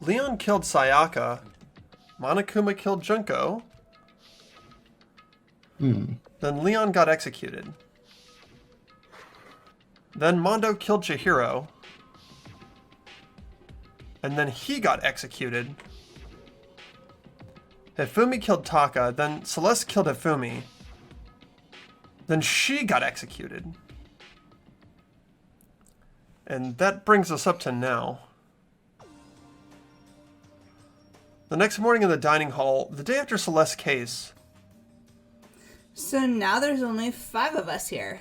Leon killed Sayaka. Monokuma killed Junko. Then Leon got executed. Then Mondo killed Chihiro. And then he got executed. Hifumi killed Taka. Then Celeste killed Hifumi. Then she got executed. And that brings us up to now. The next morning in the dining hall, the day after Celeste's case. So now there's only 5 of us here.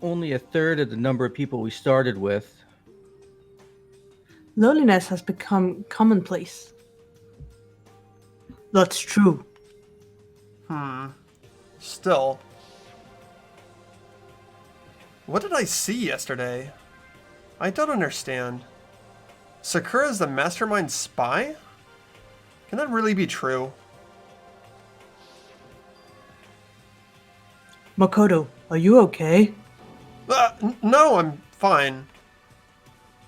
Only a third of the number of people we started with. Loneliness has become commonplace. That's true. Still. What did I see yesterday? I don't understand. Sakura's the mastermind spy? Can that really be true? Makoto, are you okay? No, I'm fine.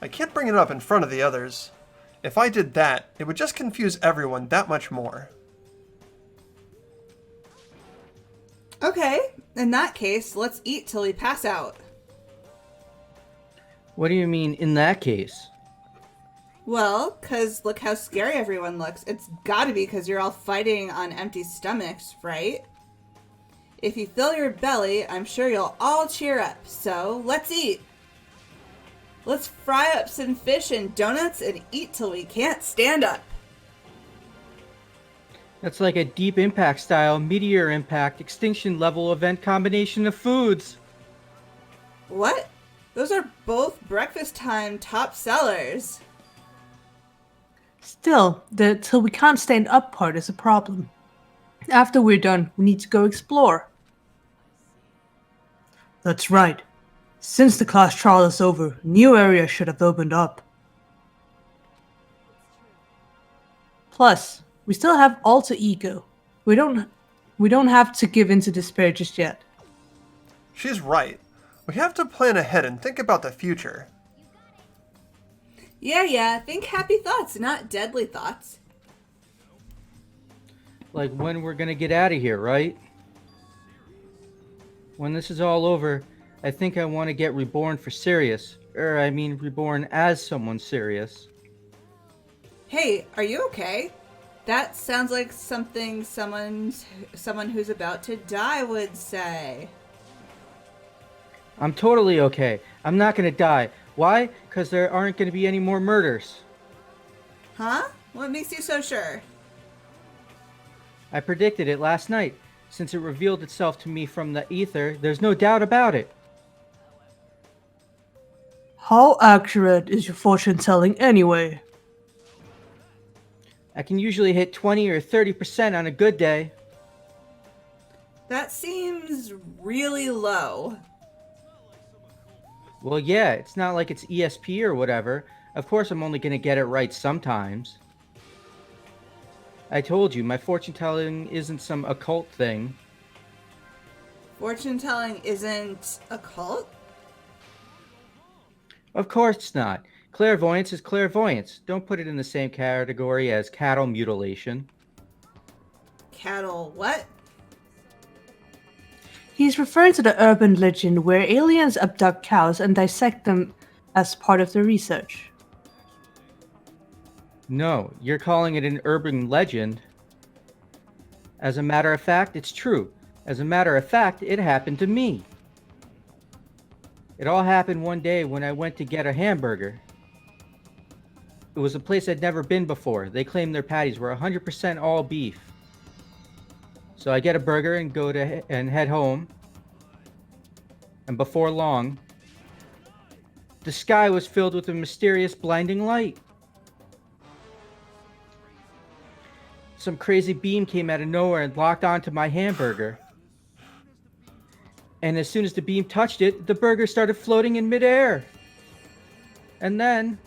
I can't bring it up in front of the others. If I did that, it would just confuse everyone that much more. Okay, in that case, let's eat till we pass out. What do you mean, in that case? Well, because look how scary everyone looks. It's gotta be because you're all fighting on empty stomachs, right? If you fill your belly, I'm sure you'll all cheer up. So, let's eat. Let's fry up some fish and donuts and eat till we can't stand up. That's like a deep impact style, meteor impact, extinction level event combination of foods. What? Those are both breakfast time top sellers. Still, the till we can't stand up part is a problem. After we're done, we need to go explore. That's right. Since the class trial is over, new areas should have opened up. Plus, we still have alter ego. We don't have to give in to despair just yet. She's right. We have to plan ahead and think about the future. Yeah, think happy thoughts, not deadly thoughts. Like when we're gonna get out of here, right? When this is all over, I think I want to get reborn for serious. Reborn as someone serious. Hey, are you okay? That sounds like something someone who's about to die would say. I'm totally okay. I'm not gonna die. Why? Because there aren't gonna be any more murders. Huh? What makes you so sure? I predicted it last night. Since it revealed itself to me from the ether, there's no doubt about it. How accurate is your fortune telling anyway? I can usually hit 20 or 30% on a good day. That seems really low. Well, yeah, it's not like it's ESP or whatever. Of course I'm only gonna get it right sometimes. I told you, my fortune telling isn't some occult thing. Fortune telling isn't a cult? Of course it's not. Clairvoyance is clairvoyance. Don't put it in the same category as cattle mutilation. Cattle what? He's referring to the urban legend where aliens abduct cows and dissect them as part of the research. No, you're calling it an urban legend. As a matter of fact, it's true. As a matter of fact, it happened to me. It all happened one day when I went to get a hamburger. It was a place I'd never been before. They claimed their patties were 100% all beef. So I get a burger and head home. And before long, the sky was filled with a mysterious blinding light. Some crazy beam came out of nowhere and locked onto my hamburger. And as soon as the beam touched it, the burger started floating in midair. And then,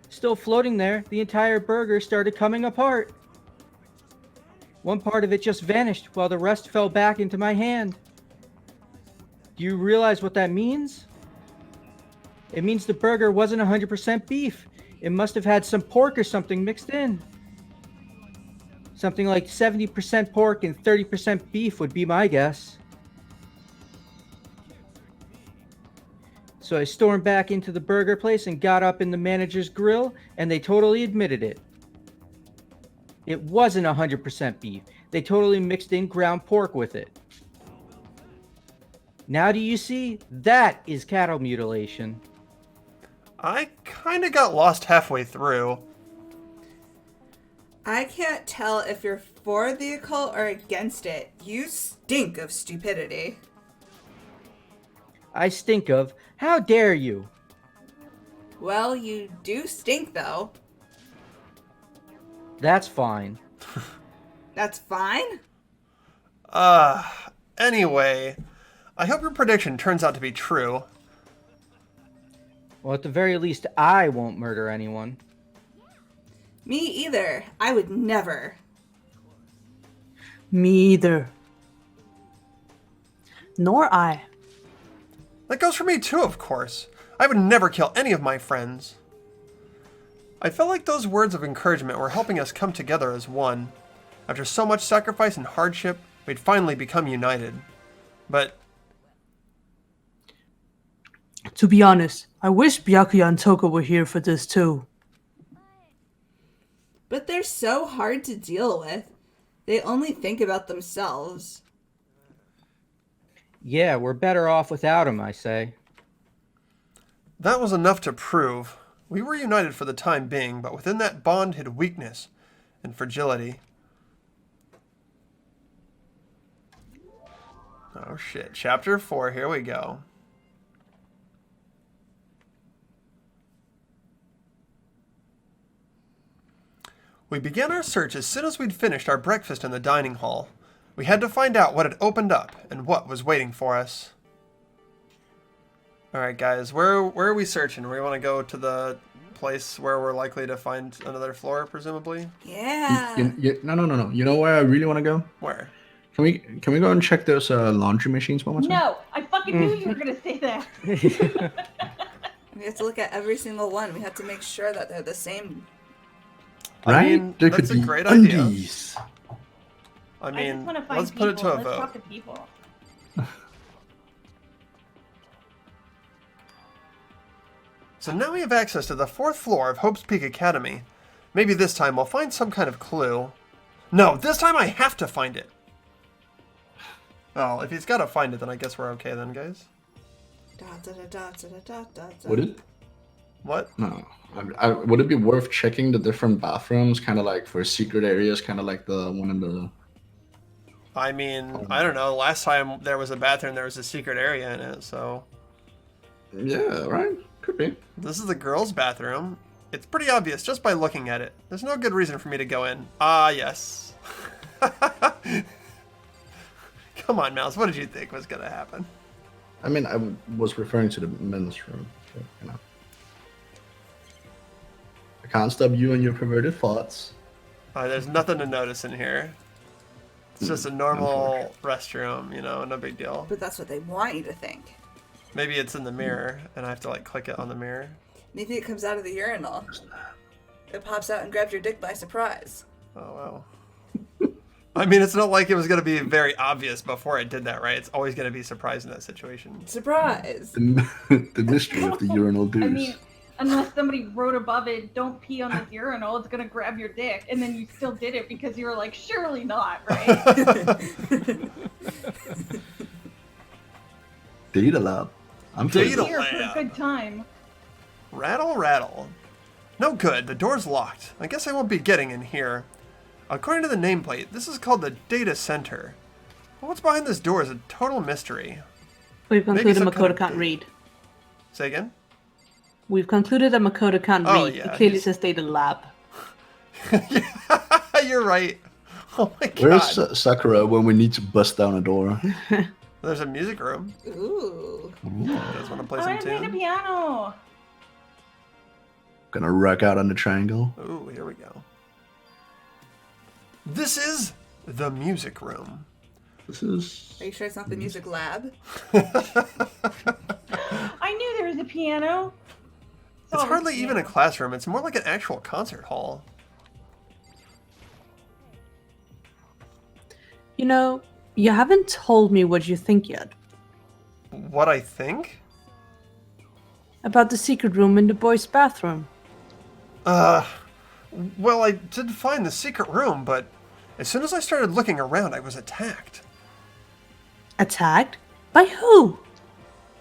still floating there, the entire burger started coming apart. One part of it just vanished while the rest fell back into my hand. Do you realize what that means? It means the burger wasn't 100% beef. It must have had some pork or something mixed in. Something like 70% pork and 30% beef would be my guess. So I stormed back into the burger place and got up in the manager's grill, and they totally admitted it. It wasn't 100% beef. They totally mixed in ground pork with it. Now do you see? That is cattle mutilation. I kind of got lost halfway through. I can't tell if you're for the occult or against it. You stink of stupidity. I stink of. How dare you? Well, you do stink, though. That's fine. That's fine? Anyway, I hope your prediction turns out to be true. Well, at the very least, I won't murder anyone. Me either. I would never. Me either. Nor I. That goes for me too, of course. I would never kill any of my friends. I felt like those words of encouragement were helping us come together as one. After so much sacrifice and hardship, we'd finally become united. But To be honest, I wish Byakuya and Toga were here for this too. But they're so hard to deal with. They only think about themselves. Yeah, we're better off without him, I say. that was enough to prove we were united for the time being, but within that bond hid weakness and fragility. Oh shit, chapter 4, here we go. We began our search as soon as we'd finished our breakfast in the dining hall. We had to find out what had opened up and what was waiting for us. Alright guys, where are we searching? We want to go to the place where we're likely to find another floor, presumably? Yeah. No. You know where I really want to go? Where? Can we go and check those laundry machines one more time? No, I fucking knew you were gonna say that. We have to look at every single one. We have to make sure that they're the same. Right? I mean, There that's could a be great idea. undies. I I just mean, want to find let's people. put it to a Let's vote. talk to people. So now we have access to the 4th floor of Hope's Peak Academy. Maybe this time we'll find some kind of clue. No, this time I have to find it. Well, if he's got to find it, then I guess we're okay then, guys. Would it? What? No. Would it be worth checking the different bathrooms, kind of like for secret areas, kind of like the one in the... I mean, I don't know. Last time there was a bathroom, there was a secret area in it, so... Yeah, right? Could be. This is the girls' bathroom. It's pretty obvious just by looking at it. There's no good reason for me to go in. Ah, yes. Come on, Mouse. What did you think was going to happen? I mean, I was referring to the men's room. So, you know. I can't stop you and your perverted thoughts. There's nothing to notice in here. It's just a normal restroom, you know, no big deal. But that's what they want you to think. Maybe it's in the mirror, and I have to, like, click it on the mirror. Maybe it comes out of the urinal. It pops out and grabs your dick by surprise. Oh, wow. I mean, it's not like it was going to be very obvious before it did that, right? It's always going to be surprised in that situation. Surprise! The mystery of the urinal deuce. I mean, unless somebody wrote above it, "Don't pee on this urinal," it's gonna grab your dick, and then you still did it because you were like, "Surely not," right? Data lab. I'm for Data it. Here for a lab. good time. Rattle, rattle. No good. The door's locked. I guess I won't be getting in here. According to the nameplate, this is called the Data Center. But what's behind this door is a total mystery. We've Maybe concluded some kind Makoto of can't data. read. Say again? We've concluded that Makoto can't Oh, read. yeah, It clearly he's- says data lab. You're right. Oh my god. Where's Sakura when we need to bust down a door? There's a music room. Ooh. You guys want to play I some want to play the tune? piano. Gonna rock out on the triangle. Ooh, here we go. This is the music room. This is... Are you sure it's not the music lab? I knew there was a piano. Is It's It's Oh, hardly even a yeah. classroom. It's more like an actual concert hall. You know, you haven't told me what you think yet. What I think? About the secret room in the boys' bathroom. Well, I did find the secret room, but as soon as I started looking around, I was attacked. Attacked? By who?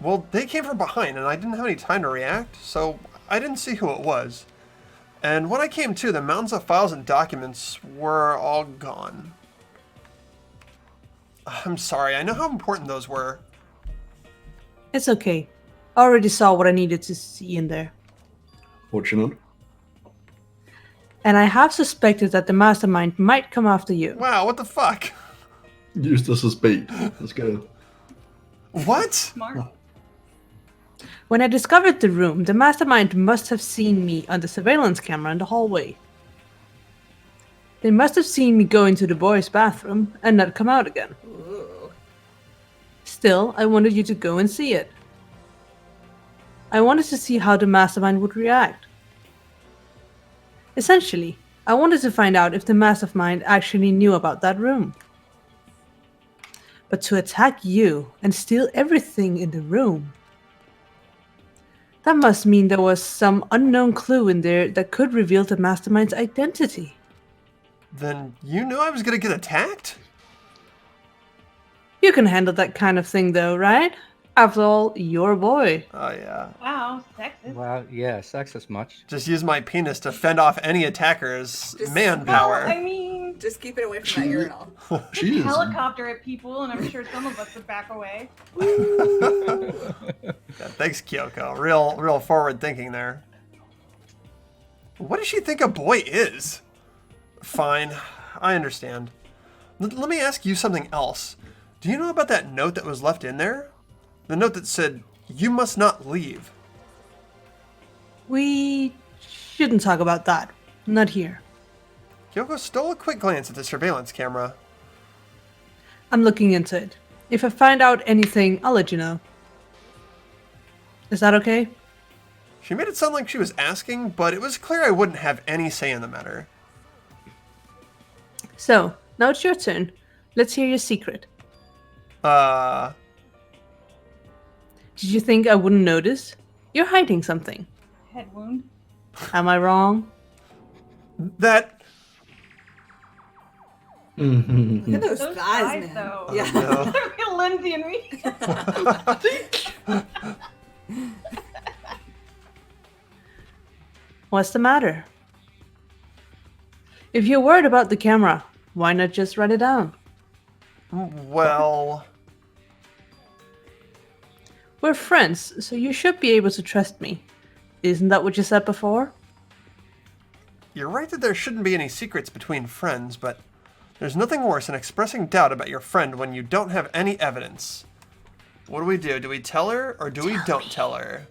Well, they came from behind, and I didn't have any time to react, so I didn't see who it was. And when I came to, the mountains of files and documents were all gone. I'm sorry, I know how important those were. It's okay. I already saw what I needed to see in there. Fortunate. And I have suspected that the mastermind might come after you. Wow, what the fuck? Use this as bait. Let's go. What? Smart. When I discovered the room, the mastermind must have seen me on the surveillance camera in the hallway. They must have seen me go into the boys' bathroom and not come out again. Ooh. Still, I wanted you to go and see it. I wanted to see how the mastermind would react. Essentially, I wanted to find out if the mastermind actually knew about that room. But to attack you and steal everything in the room, that must mean there was some unknown clue in there that could reveal the mastermind's identity. Then you knew I was gonna get attacked? You can handle that kind of thing though, right? After all, you're a boy. Oh yeah. Wow, sexist. Wow, yeah, sexist much. Just use my penis to fend off any attacker's Just- manpower. Well, I mean, Just keep it away from that urinal. She is. helicopter at people, and I'm sure some of us would back away. Yeah, thanks, Kyoko. Real forward thinking there. What does she think a boy is? Fine, I understand. Let me ask you something else. Do you know about that note that was left in there? The note that said, "You must not leave." We shouldn't talk about that. Not here. Kyoko stole a quick glance at the surveillance camera. I'm looking into it. If I find out anything, I'll let you know. Is that okay? She made it sound like she was asking, but it was clear I wouldn't have any say in the matter. So, now it's your turn. Let's hear your secret. Did you think I wouldn't notice? You're hiding something. Head wound. Am I wrong? That... Mm-hmm. Look at those Those thighs, thighs, man. though. Yeah. No. Look at Lindsay and me. What's the matter? If you're worried about the camera, why not just write it down? Well... We're friends, so you should be able to trust me. Isn't that what you said before? You're right that there shouldn't be any secrets between friends, but there's nothing worse than expressing doubt about your friend when you don't have any evidence. What do? Do we tell her, or do we don't tell her?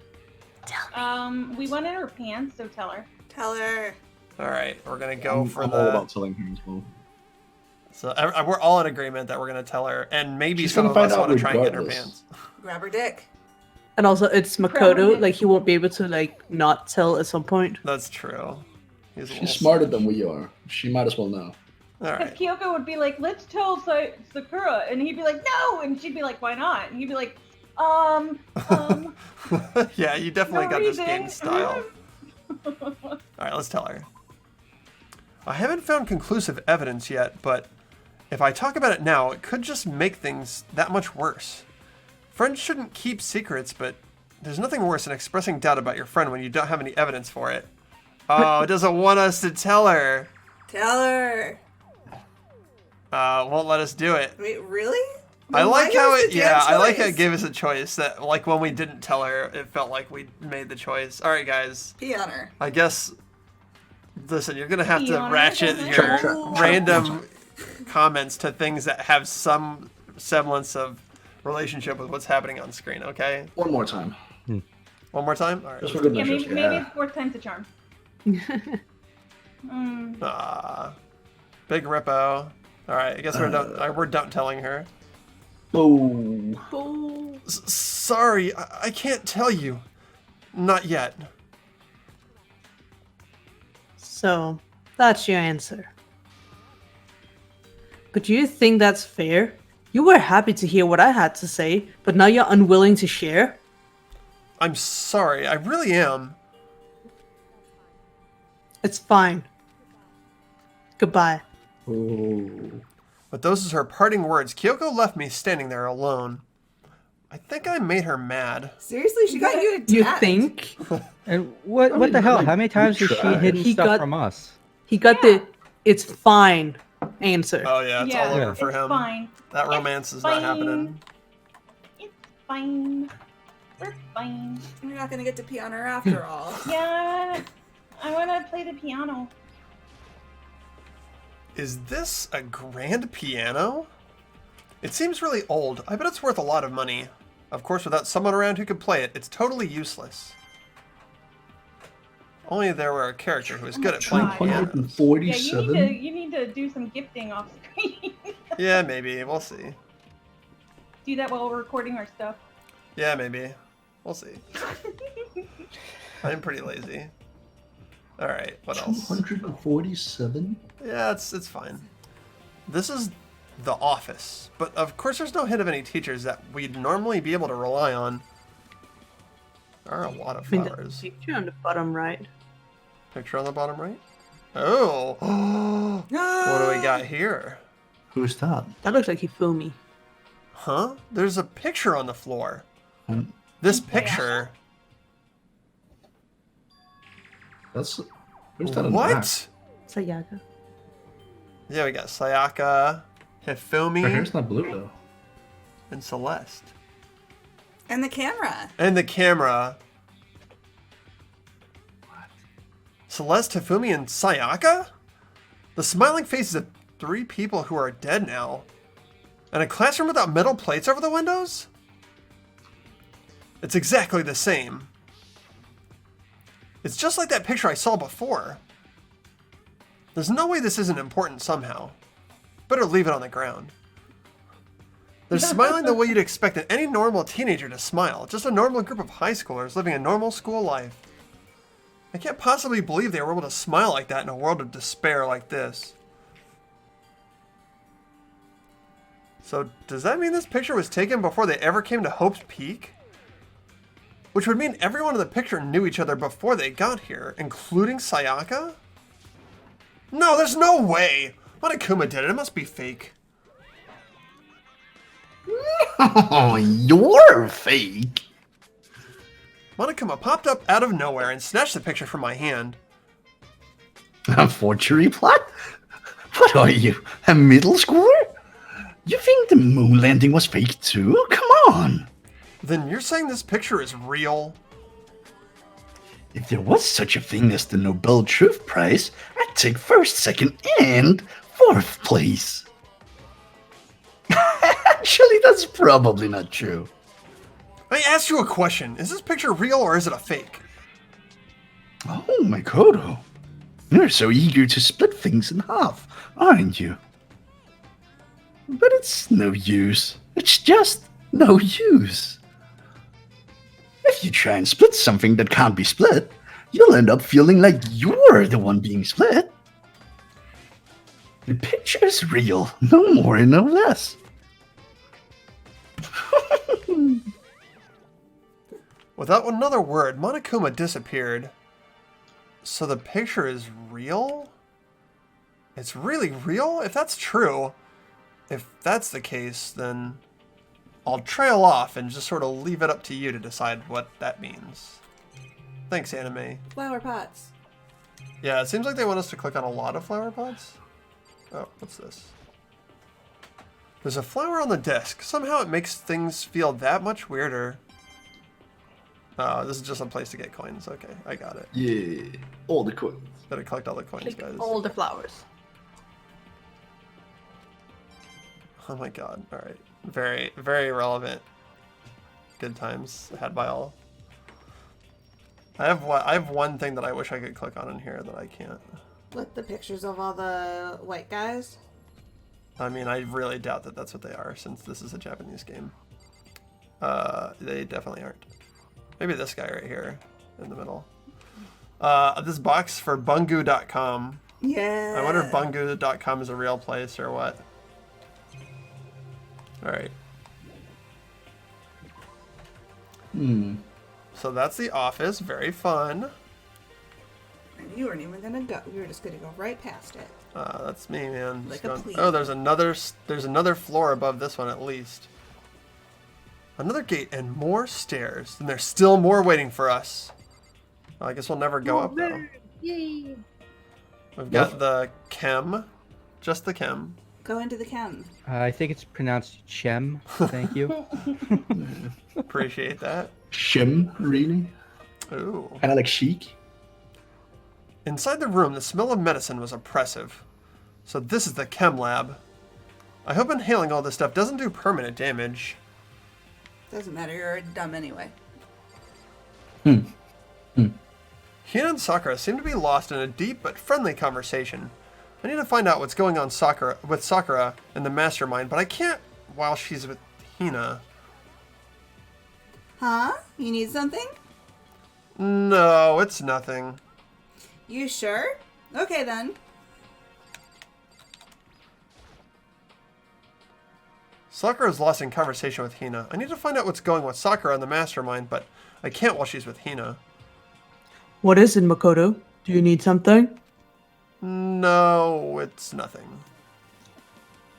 We went in her pants, so tell her. Tell her. Alright, we're gonna go I'm for all the... about telling her as well. So we're all in agreement that we're gonna tell her, and maybe She's some gonna of us find out want to try and get in her regardless. pants. Grab her dick. And also, it's Makoto, like he won't be able to not tell at some point. That's true. He's a She's little... smarter than we are. She might as well know. Because Alright. Kyoko would be like, let's tell Sakura. And he'd be like, no! And she'd be like, why not? And he'd be like, Yeah, you definitely no got this reason. game style. Alright, let's tell her. I haven't found conclusive evidence yet, but if I talk about it now, it could just make things that much worse. Friends shouldn't keep secrets, but there's nothing worse than expressing doubt about your friend when you don't have any evidence for it. Oh, it doesn't want us to tell her. Tell her. Won't let us do it. Wait, really? I Then like why how was it, the damn I like how it choice? gave us a choice that, like, when we didn't tell her, it felt like we made the choice. All right, guys. Pee on her. I guess. Listen, you're gonna have Pee to on her, ratchet doesn't it? your Check. random comments to things that have some semblance of relationship with what's happening on screen. Okay. One more time. One more time. All right. Just for good Yeah, measure. maybe it's fourth time's a charm. Big Rippo. All right. I guess we're don't telling her. Oh. Sorry, I can't tell you. Not yet. So, that's your answer. But do you think that's fair? You were happy to hear what I had to say, but now you're unwilling to share? I'm sorry, I really am. It's fine. Goodbye. Oh. With those as her parting words, Kyoko left me standing there alone. I think I made her mad. Seriously, she got you attacked. You think? And what mean, the hell? like, How many times has she try. hidden He stuff got- from us? He got the "it's fine" answer. Oh yeah, it's all over for it's him. fine. That It's romance is not fine. happening. It's fine. We're fine. You're not gonna get to pee on her after all. Yeah, I want to play the piano. Is this a grand piano? It seems really old. I bet it's worth a lot of money. Of course, without someone around who could play it, it's totally useless. Only there were a character who was good at playing pianos. 247. Yeah, you need to do some gifting off screen. Yeah, maybe. We'll see. Do that while we're recording our stuff. Yeah, maybe. We'll see. I'm pretty lazy. Alright, what else? 247? Yeah, it's fine. This is the office, but of course there's no hint of any teachers that we'd normally be able to rely on. There are a lot of I mean, the flowers. picture on the bottom right. Picture on the bottom right? Oh! What do we got here? Who's that? That looks like Hifumi. Huh? There's a picture on the floor. Um, This picture. That's. Who's that in the back? What? Sayaka. Yeah, we got Sayaka, Her Hifumi, hair's not blue though. and Celeste. And the camera. And the camera. Celeste, Hifumi, and Sayaka? The smiling faces of 3 people who are dead now. And a classroom without metal plates over the windows? It's exactly the same. It's just like that picture I saw before. There's no way this isn't important somehow. Better leave it on the ground. They're smiling the way you'd expect any normal teenager to smile. Just a normal group of high schoolers living a normal school life. I can't possibly believe they were able to smile like that in a world of despair like this. So, does that mean this picture was taken before they ever came to Hope's Peak? Which would mean everyone in the picture knew each other before they got here, including Sayaka? No, there's no way! Monokuma did it, it must be fake. Oh, you're fake. Monokuma popped up out of nowhere and snatched the picture from my hand. A forgery plot? What are you, a middle schooler? You think the moon landing was fake too? Come on! Then you're saying this picture is real? If there was such a thing as the Nobel Truth Prize, I'd take first, second, and fourth place. Actually, that's probably not true. I asked you a question. Is this picture real or is it a fake? Oh, Makoto. You're so eager to split things in half, aren't you? But it's no use. It's just no use. If you try and split something that can't be split, you'll end up feeling like you're the one being split. The picture is real, no more and no less. Without another word, Monokuma disappeared. So the picture is real? It's really real? If that's true, if that's the case, then I'll trail off and just sort of leave it up to you to decide what that means. Thanks, anime. Flower pots. Yeah, it seems like they want us to click on a lot of flower pots. Oh, what's this? There's a flower on the desk. Somehow it makes things feel that much weirder. Oh, this is just a place to get coins. Okay, I got it. Yeah, all the coins. Better collect all the coins, Click guys. all the flowers. Oh my god. Alright. Very, very relevant. Good times had by all. I have one thing that I wish I could click on in here that I can't. With the pictures of all the white guys. I mean, I really doubt that that's what they are, since this is a Japanese game. They definitely aren't. Maybe this guy right here, in the middle. This box for bungu.com. Yeah. I wonder if bungu.com is a real place or what. Alright. So that's the office. Very fun. You weren't even gonna go. You were just gonna go right past it. That's me, man. Like Just a going- plebe. oh, there's another floor above this one at least. Another gate and more stairs. And there's still more waiting for us. Well, I guess we'll never go up though. Yay! We've got the chem. Just the chem. Go into the chem. I think it's pronounced Chem. Thank you. Appreciate that. Shim, really? Ooh. Kind of like chic. Inside the room, the smell of medicine was oppressive. So this is the chem lab. I hope inhaling all this stuff doesn't do permanent damage. Doesn't matter. You're dumb anyway. Hina and Sakura seem to be lost in a deep but friendly conversation. I need to find out what's going on with Sakura and the mastermind, but I can't while she's with Hina. Huh? You need something? No, it's nothing. You sure? Okay then. Sakura's lost in conversation with Hina. I need to find out what's going with Sakura and the mastermind, but I can't while she's with Hina. What is it, Makoto? Do you need something? No, it's nothing.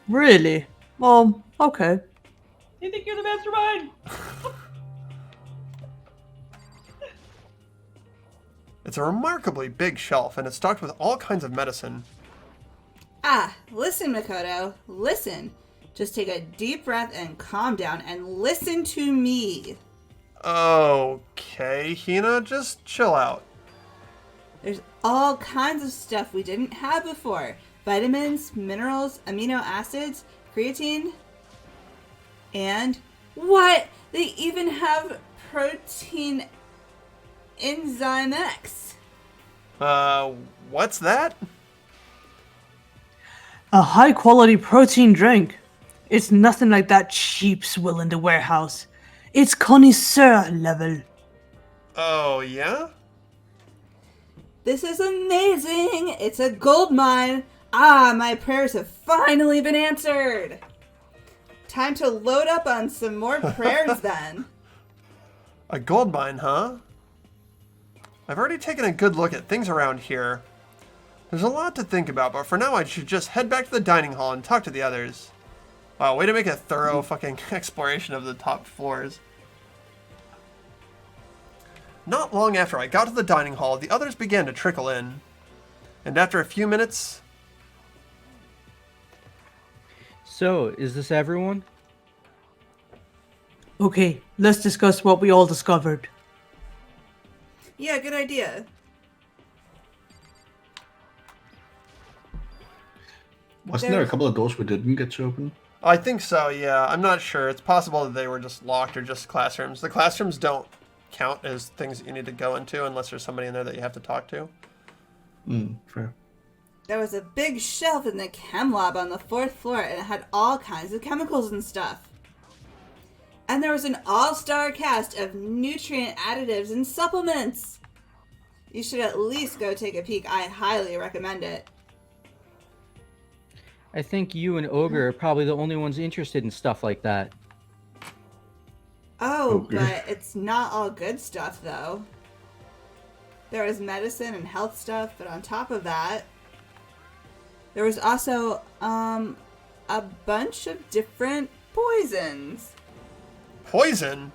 Really? Well, okay. You think you're the mastermind? It's a remarkably big shelf, and it's stocked with all kinds of medicine. Ah, listen, Makoto. Listen. Just take a deep breath and calm down and listen to me. Okay, Hina, just chill out. There's all kinds of stuff we didn't have before. Vitamins, minerals, amino acids, creatine, and what? They even have protein enzyme X. What's that? A high quality protein drink. It's nothing like that cheap swill in the warehouse. It's connoisseur level. Oh, yeah? This is amazing. It's a gold mine. Ah, my prayers have finally been answered. Time to load up on some more prayers then. A gold mine, huh? I've already taken a good look at things around here. There's a lot to think about, but for now I should just head back to the dining hall and talk to the others. Wow, way to make a thorough fucking exploration of the top floors. Not long after I got to the dining hall, the others began to trickle in. And after a few minutes... So, is this everyone? Okay, let's discuss what we all discovered. Yeah, good idea. Wasn't there a couple of doors we didn't get to open? I think so, yeah. I'm not sure. It's possible that they were just locked or just classrooms. The classrooms don't count as things that you need to go into unless there's somebody in there that you have to talk to. Fair. There was a big shelf in the chem lab on the 4th floor and it had all kinds of chemicals and stuff. And there was an all-star cast of nutrient additives and supplements. You should at least go take a peek. I highly recommend it. I think you and Ogre are probably the only ones interested in stuff like that. Oh, Okay. but it's not all good stuff, though. There was medicine and health stuff, but on top of that, there was also, a bunch of different poisons. Poison?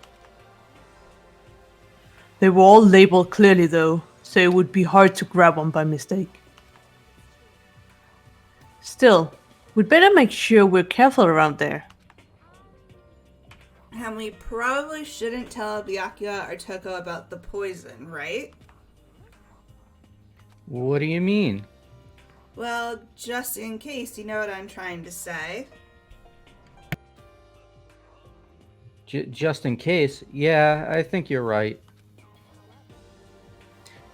They were all labeled clearly though, so it would be hard to grab one by mistake. Still, we'd better make sure we're careful around there. And we probably shouldn't tell Byakuya or Toko about the poison, right? What do you mean? Well, just in case, you know what I'm trying to say. Just in case. Yeah, I think you're right.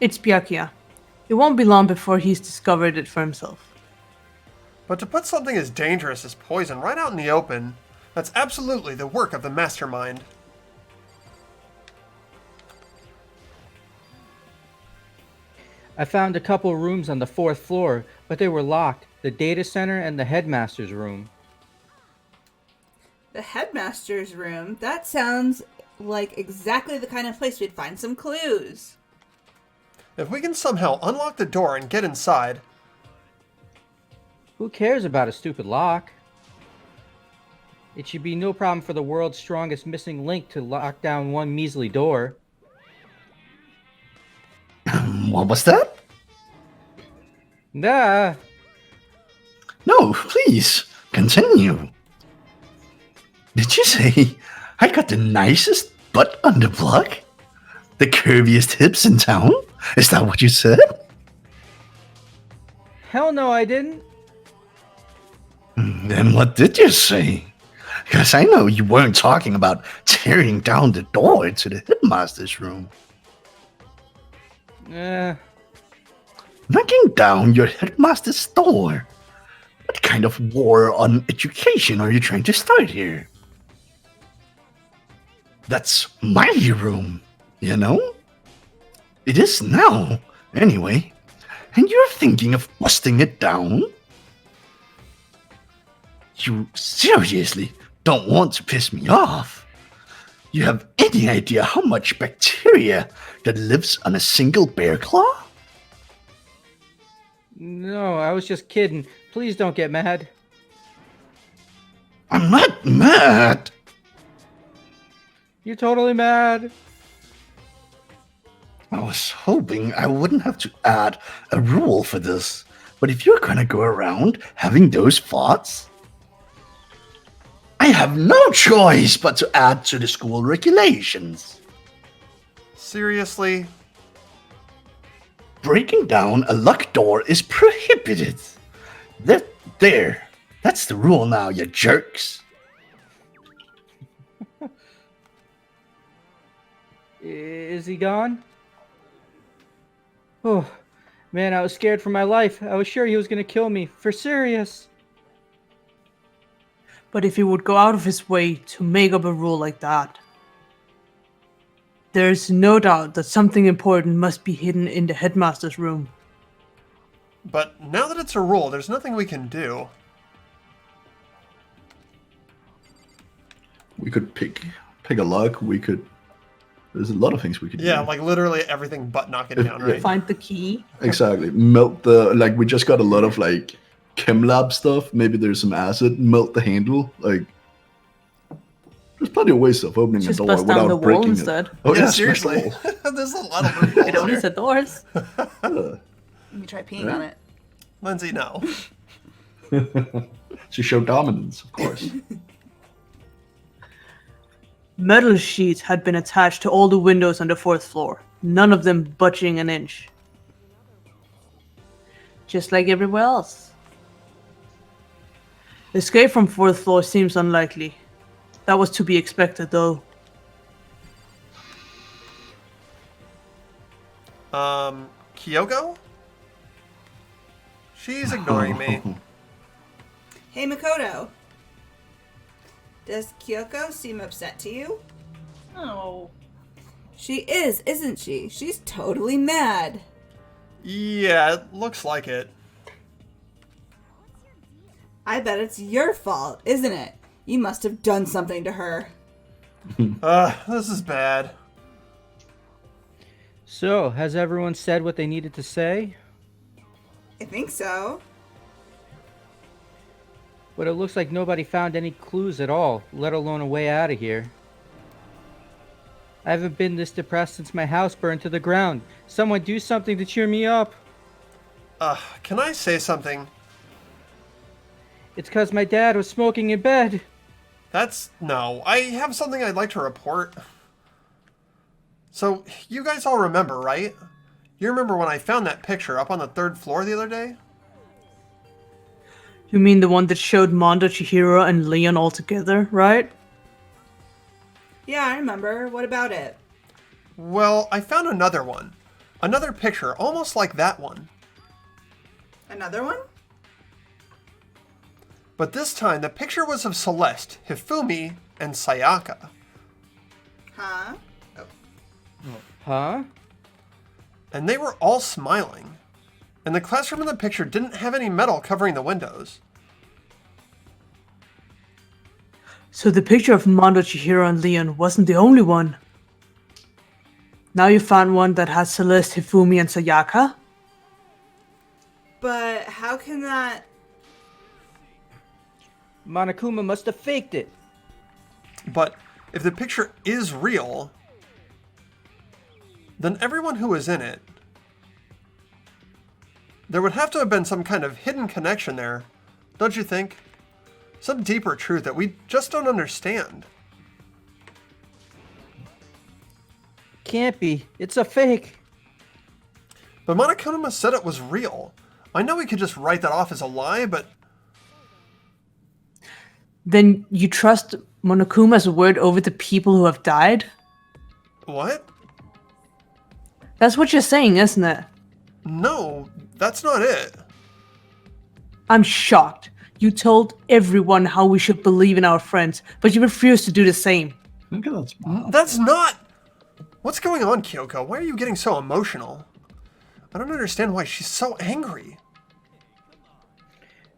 It's Byakuya. It won't be long before he's discovered it for himself. But to put something as dangerous as poison right out in the open, that's absolutely the work of the mastermind. I found a couple rooms on the 4th floor, but they were locked. The data center and the headmaster's room. The headmaster's room? That sounds like exactly the kind of place we'd find some clues. If we can somehow unlock the door and get inside... Who cares about a stupid lock? It should be no problem for the world's strongest missing link to lock down one measly door. What was that? Nah. No, please, continue. Did you say I got the nicest butt on the block? The curviest hips in town? Is that what you said? Hell no, I didn't. Then what did you say? Because I know you weren't talking about tearing down the door to the headmaster's room. Knocking down your headmaster's door? What kind of war on education are you trying to start here? That's my room, you know? It is now, anyway. And you're thinking of busting it down? You seriously don't want to piss me off? You have any idea how much bacteria that lives on a single bear claw? No, I was just kidding. Please don't get mad. I'm not mad. You're totally mad. I was hoping I wouldn't have to add a rule for this, but if you're gonna go around having those thoughts, I have no choice but to add to the school regulations. Seriously? Breaking down a locked door is prohibited. There. That's the rule now, you jerks. Is he gone? Oh, man, I was scared for my life. I was sure he was going to kill me. For serious. But if he would go out of his way to make up a rule like that, there's no doubt that something important must be hidden in the headmaster's room. But now that it's a rule, there's nothing we can do. We could pick a lock. There's a lot of things we could do. Yeah, like literally everything but knock it down, yeah. right? Find the key. Exactly. Melt we just got a lot of chem lab stuff. Maybe there's some acid. Melt the handle. There's plenty of ways of opening Just a door bust down the without wall breaking instead. it. Oh yeah, yeah, smash the seriously. wall. There's a lot of loopholes It only here. said doors. Let me try peeing on it. Lindsay, no. To show dominance, of course. Metal sheets had been attached to all the windows on the 4th floor, none of them budging an inch. Just like everywhere else. Escape from 4th floor seems unlikely. That was to be expected, though. Kyoko? She's ignoring me. Hey, Makoto. Does Kyoko seem upset to you? Oh. She is, isn't she? She's totally mad. Yeah, it looks like it. I bet it's your fault, isn't it? You must have done something to her. This is bad. So, has everyone said what they needed to say? I think so. But it looks like nobody found any clues at all, let alone a way out of here. I haven't been this depressed since my house burned to the ground. Someone do something to cheer me up. Can I say something? It's 'cause my dad was smoking in bed. No. I have something I'd like to report. So, you guys all remember, right? You remember when I found that picture up on the 3rd floor the other day? You mean the one that showed Mondo, Chihiro, and Leon all together, right? Yeah, I remember. What about it? Well, I found another one. Another picture, almost like that one. Another one? But this time, the picture was of Celeste, Hifumi, and Sayaka. Huh? Huh? And they were all smiling. And the classroom in the picture didn't have any metal covering the windows. So the picture of Mondo, Chihiro, and Leon wasn't the only one. Now you found one that has Celeste, Hifumi, and Sayaka? But how can that... Monokuma must have faked it. But if the picture is real, then everyone who was in it, there would have to have been some kind of hidden connection there, don't you think? Some deeper truth that we just don't understand. Can't be. It's a fake. But Monokuma said it was real. I know we could just write that off as a lie, but Then you trust Monokuma's word over the people who have died? what? That's what you're saying, isn't it? No, that's not it. I'm shocked. You told everyone how we should believe in our friends, but you refuse to do the same. Look at that smile. That's not... What's going on, Kyoko? Why are you getting so emotional? I don't understand why she's so angry.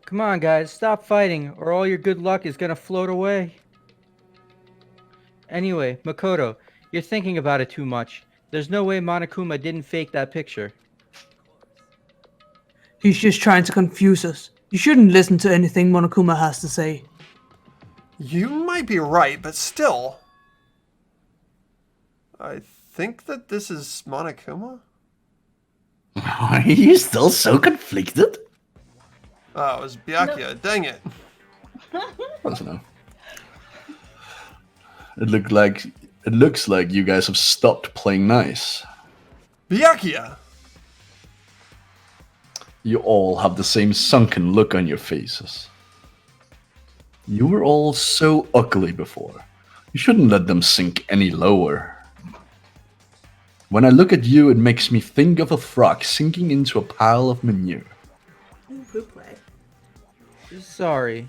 Come on, guys, stop fighting, or all your good luck is gonna float away. Anyway, Makoto, you're thinking about it too much. There's no way Monokuma didn't fake that picture. He's just trying to confuse us. You shouldn't listen to anything Monokuma has to say. You might be right, but still... I think that this is Monokuma? Are you still so conflicted? Oh, it was Byakuya. Dang it. Close enough. It looks like you guys have stopped playing nice. Byakuya! You all have the same sunken look on your faces. You were all so ugly before. You shouldn't let them sink any lower. When I look at you, it makes me think of a frog sinking into a pile of manure. Ooh, poop play. Sorry.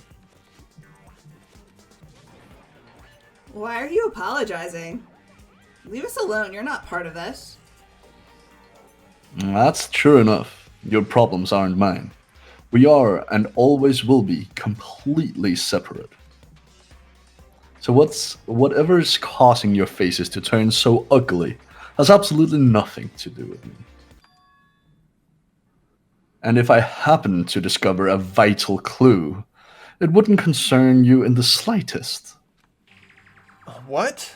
Why are you apologizing? Leave us alone. You're not part of this. That's true enough. Your problems aren't mine. We are, and always will be, completely separate. So whatever's causing your faces to turn so ugly has absolutely nothing to do with me. And if I happen to discover a vital clue, it wouldn't concern you in the slightest. What?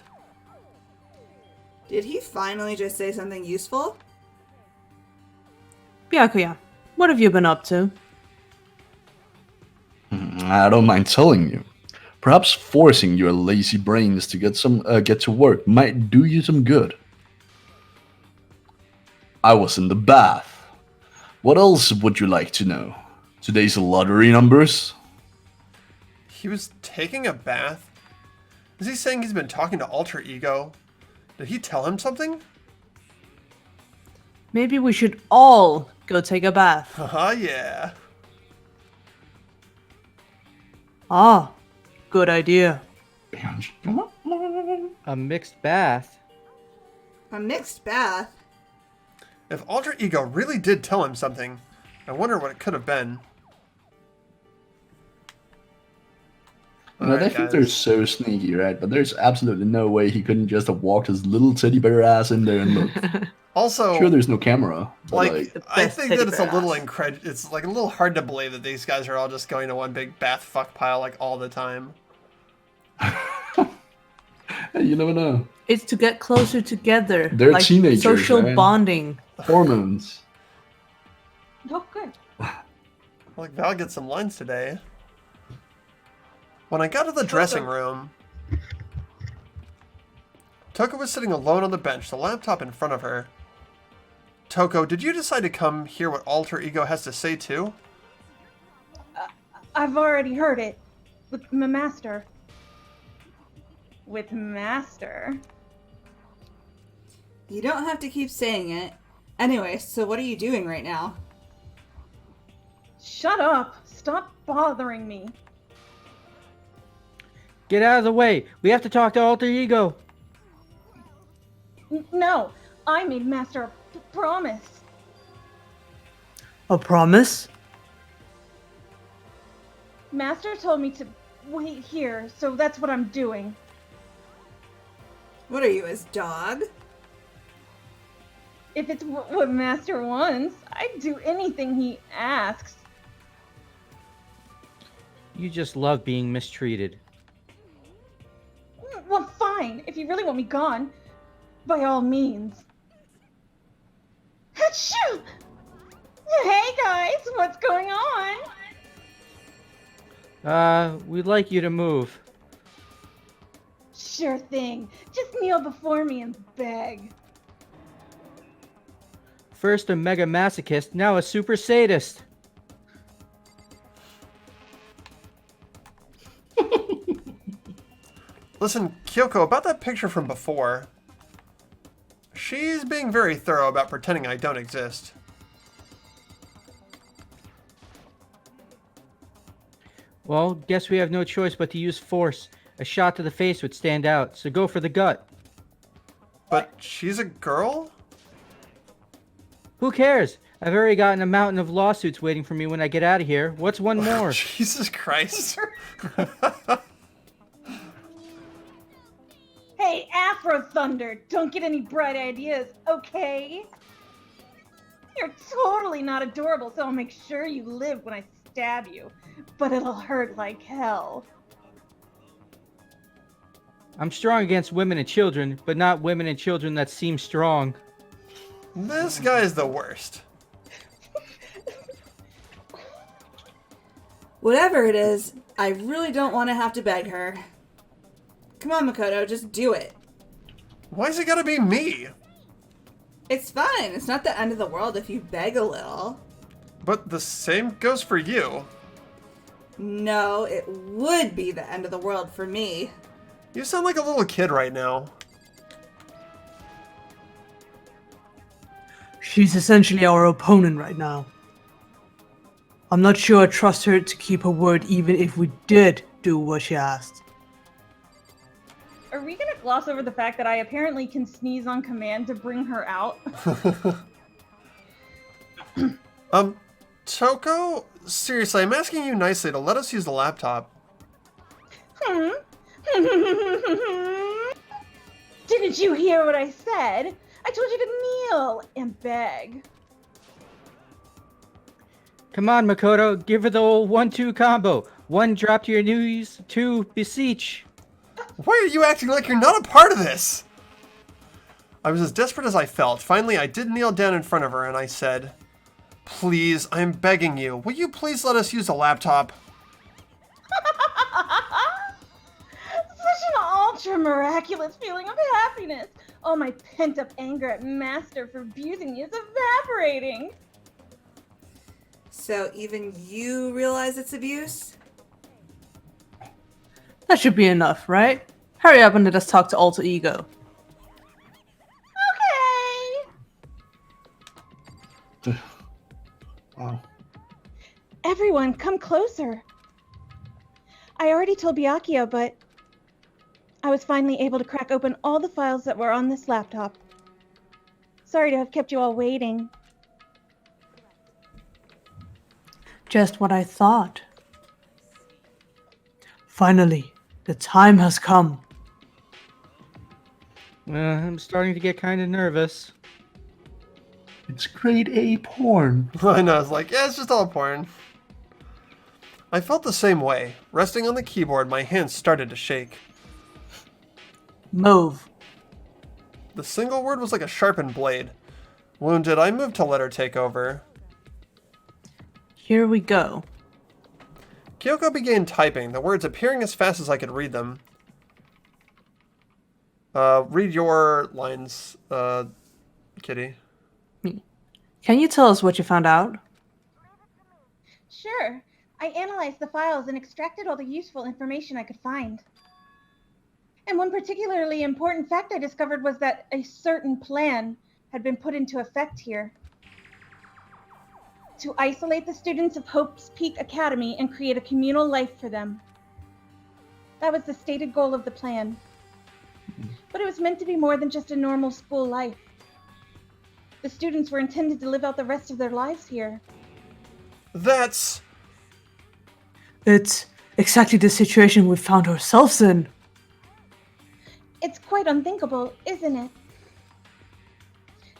Did he finally just say something useful? Byakuya, what have you been up to? I don't mind telling you. Perhaps forcing your lazy brains to get to work might do you some good. I was in the bath. What else would you like to know? Today's lottery numbers? He was taking a bath? Is he saying he's been talking to Alter Ego? Did he tell him something? Maybe we should all go take a bath. Haha, yeah. Ah, good idea. A mixed bath? A mixed bath? If Alter Ego really did tell him something, I wonder what it could have been. You know, Alright, they think guys. they're so sneaky, right? But there's absolutely no way he couldn't just have walked his little teddy bear ass in there and looked. Also, Sure, there's no camera. But like, The I best think teddy that it's a bear little ass. it's like a little hard to believe that these guys are all just going to one big bath fuck pile like all the time. hey, you never know. It's to get closer together. They're like teenagers, social right? bonding. Hormones. Oh, good. Like, Val gets some lines today. When I got to the dressing room, Toko was sitting alone on the bench, the laptop in front of her. Toko, did you decide to come hear what Alter Ego has to say too? I've already heard it. With my master. With master. You don't have to keep saying it. Anyway, so what are you doing right now? Shut up. Stop bothering me. Get out of the way. We have to talk to Alter Ego. No, I made Master a Promise. A promise? Master told me to wait here, so that's what I'm doing. What are you, his dog? If it's what Master wants, I'd do anything he asks. You just love being mistreated. Well, fine. If you really want me gone, by all means. Achoo! Hey guys, what's going on? We'd like you to move. Sure thing. Just kneel before me and beg. First a mega masochist, now a super sadist. Listen, Kyoko, about that picture from before. She's being very thorough about pretending I don't exist. Well, guess we have no choice but to use force. A shot to the face would stand out, so go for the gut. But she's a girl? Who cares? I've already gotten a mountain of lawsuits waiting for me when I get out of here. What's one more? Jesus Christ. Hey, Afro Thunder, don't get any bright ideas, okay? You're totally not adorable, so I'll make sure you live when I stab you. But it'll hurt like hell. I'm strong against women and children, but not women and children that seem strong. This guy is the worst. Whatever it is, I really don't want to have to beg her. Come on, Makoto, just do it. Why's it gotta be me? It's fine. It's not the end of the world if you beg a little. But the same goes for you. No, it would be the end of the world for me. You sound like a little kid right now. She's essentially our opponent right now. I'm not sure I trust her to keep her word even if we did do what she asked. Are we gonna gloss over the fact that I apparently can sneeze on command to bring her out? Toko? Seriously, I'm asking you nicely to let us use the laptop. Didn't you hear what I said? I told you to kneel and beg. Come on, Makoto, give her the old 1-2 combo. 1, drop to your knees. 2, beseech. Why are you acting like you're not a part of this? I was as desperate as I felt. Finally, I did kneel down in front of her and I said, "Please, I'm begging you. Will you please let us use the laptop?" Such an ultra miraculous feeling of happiness. All my pent up anger at Master for abusing me is evaporating. So even you realize it's abuse? That should be enough, right? Hurry up and let us talk to Alter Ego. Okay. Wow. Everyone, come closer. I already told Byakuya, but I was finally able to crack open all the files that were on this laptop. Sorry to have kept you all waiting. Just what I thought. Finally, the time has come. I'm starting to get kind of nervous. It's grade A porn. I know, I was like, yeah, it's just all porn. I felt the same way. Resting on the keyboard, my hands started to shake. Move. The single word was like a sharpened blade. Wounded, I moved to let her take over. Here we go. Kyoko began typing, the words appearing as fast as I could read them. Read your lines, Kitty. Can you tell us what you found out? Sure. I analyzed the files and extracted all the useful information I could find. And one particularly important fact I discovered was that a certain plan had been put into effect here. To isolate the students of Hope's Peak Academy and create a communal life for them. That was the stated goal of the plan. But it was meant to be more than just a normal school life. The students were intended to live out the rest of their lives here. That's... It's exactly the situation we found ourselves in. It's quite unthinkable, isn't it?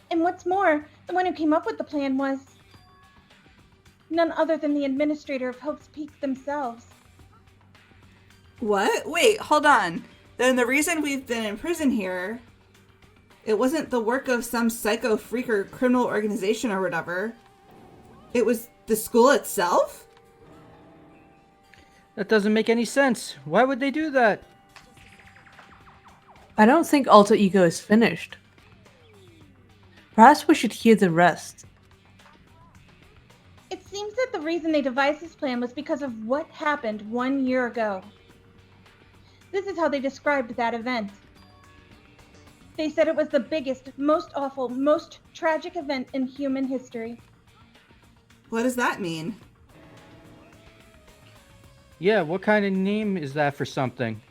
And what's more, the one who came up with the plan was none other than the administrator of Hope's Peak themselves. What? Wait, hold on. Then the reason we've been in prison here, it wasn't the work of some psycho freak or criminal organization or whatever. It was the school itself? That doesn't make any sense. Why would they do that? I don't think Alter Ego is finished. Perhaps we should hear the rest. It seems that the reason they devised this plan was because of what happened 1 year ago. This is how they described that event. They said it was the biggest, most awful, most tragic event in human history. What does that mean? Yeah, what kind of name is that for something?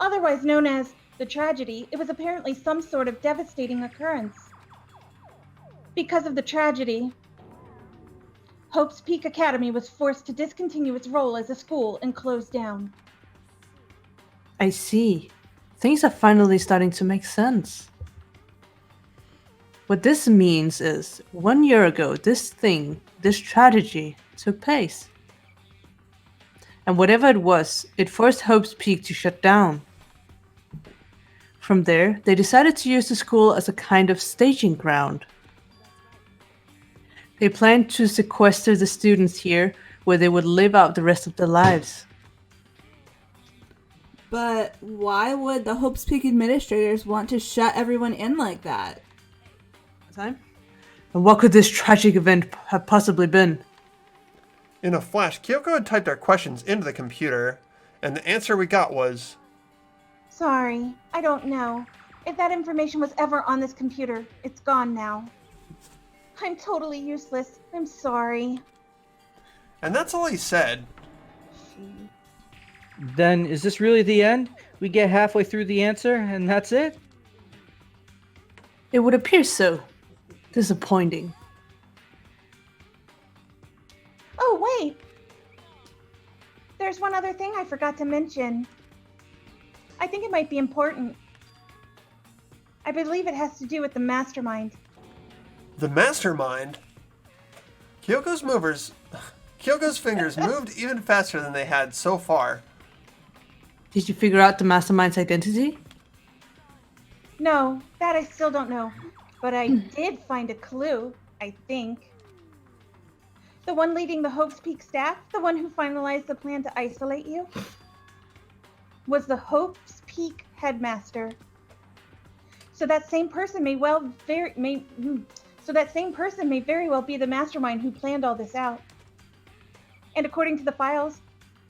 Otherwise known as the tragedy, it was apparently some sort of devastating occurrence. Because of the tragedy, Hope's Peak Academy was forced to discontinue its role as a school and close down. I see. Things are finally starting to make sense. What this means is, 1 year ago, this tragedy, took place. And whatever it was, it forced Hope's Peak to shut down. From there, they decided to use the school as a kind of staging ground. They planned to sequester the students here, where they would live out the rest of their lives. But why would the Hope's Peak administrators want to shut everyone in like that? Time? And what could this tragic event have possibly been? In a flash, Kyoko had typed our questions into the computer, and the answer we got was... Sorry, I don't know. If that information was ever on this computer, it's gone now. I'm totally useless. I'm sorry. And that's all he said. Then is this really the end? We get halfway through the answer and that's it? It would appear so. Disappointing. Oh, wait! There's one other thing I forgot to mention. I think it might be important. I believe it has to do with the mastermind. The mastermind? Kyoko's fingers moved even faster than they had so far. Did you figure out the mastermind's identity? No, that I still don't know. But I did find a clue, I think. The one leading the Hope's Peak staff, the one who finalized the plan to isolate you, was the Hope's Peak headmaster. So that same person may very well be the mastermind who planned all this out. And according to the files,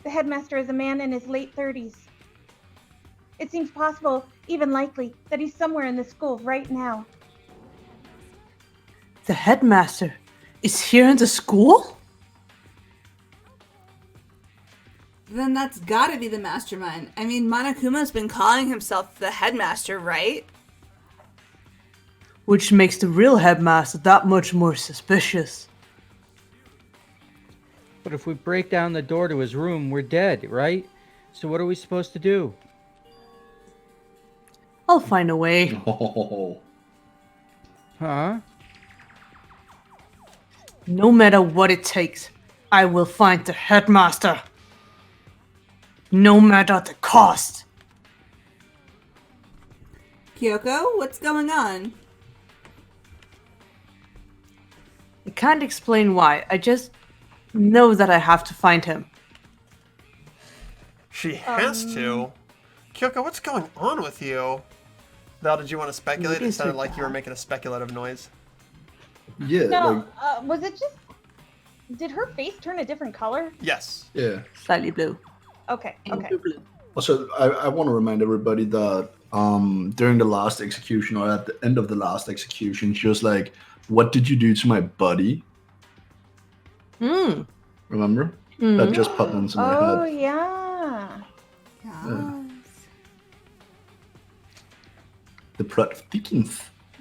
the headmaster is a man in his late 30s. It seems possible, even likely, that he's somewhere in the school right now. The headmaster is here in the school? Then that's gotta be the mastermind. I mean, Monokuma's been calling himself the headmaster, right? Which makes the real headmaster that much more suspicious. But if we break down the door to his room, we're dead, right? So what are we supposed to do? I'll find a way. Oh. Huh? No matter what it takes, I will find the headmaster. No matter the cost. Kyoko, what's going on? I can't explain why. I just know that I have to find him. She has to. Kyoko, what's going on with you? Val, did you want to speculate? Maybe It sounded so. like you were making a speculative noise. Yeah, No, was it just... Did her face turn a different color? Yes. yeah. Slightly blue. Okay. Also, I want to remind everybody that during the last execution, or at the end of the last execution, she was like, "What did you do to my buddy?" Remember? That just popped into my Oh, head. yeah. Yes. The plot thickens.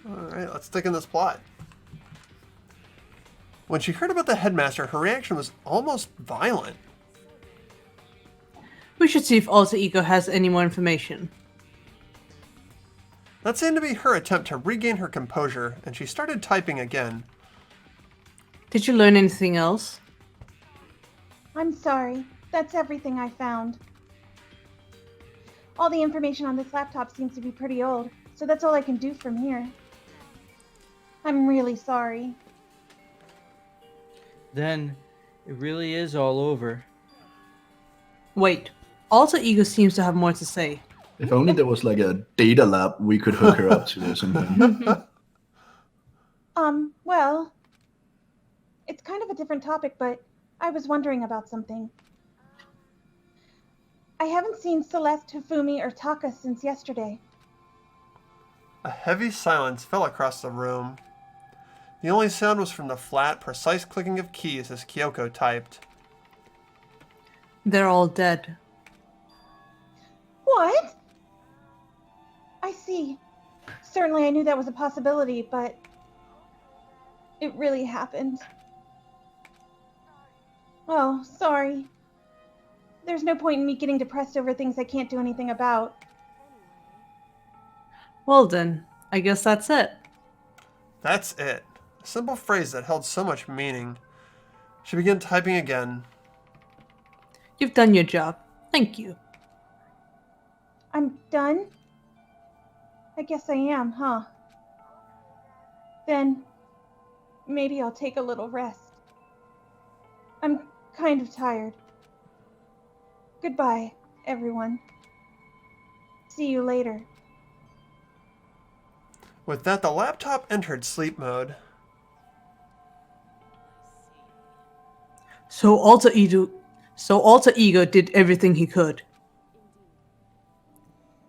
Alright, let's stick in this plot. When she heard about the headmaster, her reaction was almost violent. We should see if Alter Ego has any more information. That seemed to be her attempt to regain her composure, and she started typing again. Did you learn anything else? I'm sorry. That's everything I found. All the information on this laptop seems to be pretty old, so that's all I can do from here. I'm really sorry. Then it really is all over. Wait, Alter Ego seems to have more to say. If only there was like a data lab we could hook her up to or something. Well, it's kind of a different topic, but I was wondering about something. I haven't seen Celeste, Hifumi, or Taka since yesterday. A heavy silence fell across the room. The only sound was from the flat, precise clicking of keys as Kyoko typed. They're all dead. What? I see. Certainly I knew that was a possibility, but it really happened. Oh, sorry. There's no point in me getting depressed over things I can't do anything about. Well then, I guess that's it. That's it. A simple phrase that held so much meaning. She began typing again. You've done your job. Thank you. I'm done? I guess I am, huh? Then maybe I'll take a little rest. I'm kind of tired. Goodbye, everyone. See you later. With that, the laptop entered sleep mode. So Alter Ego did everything he could.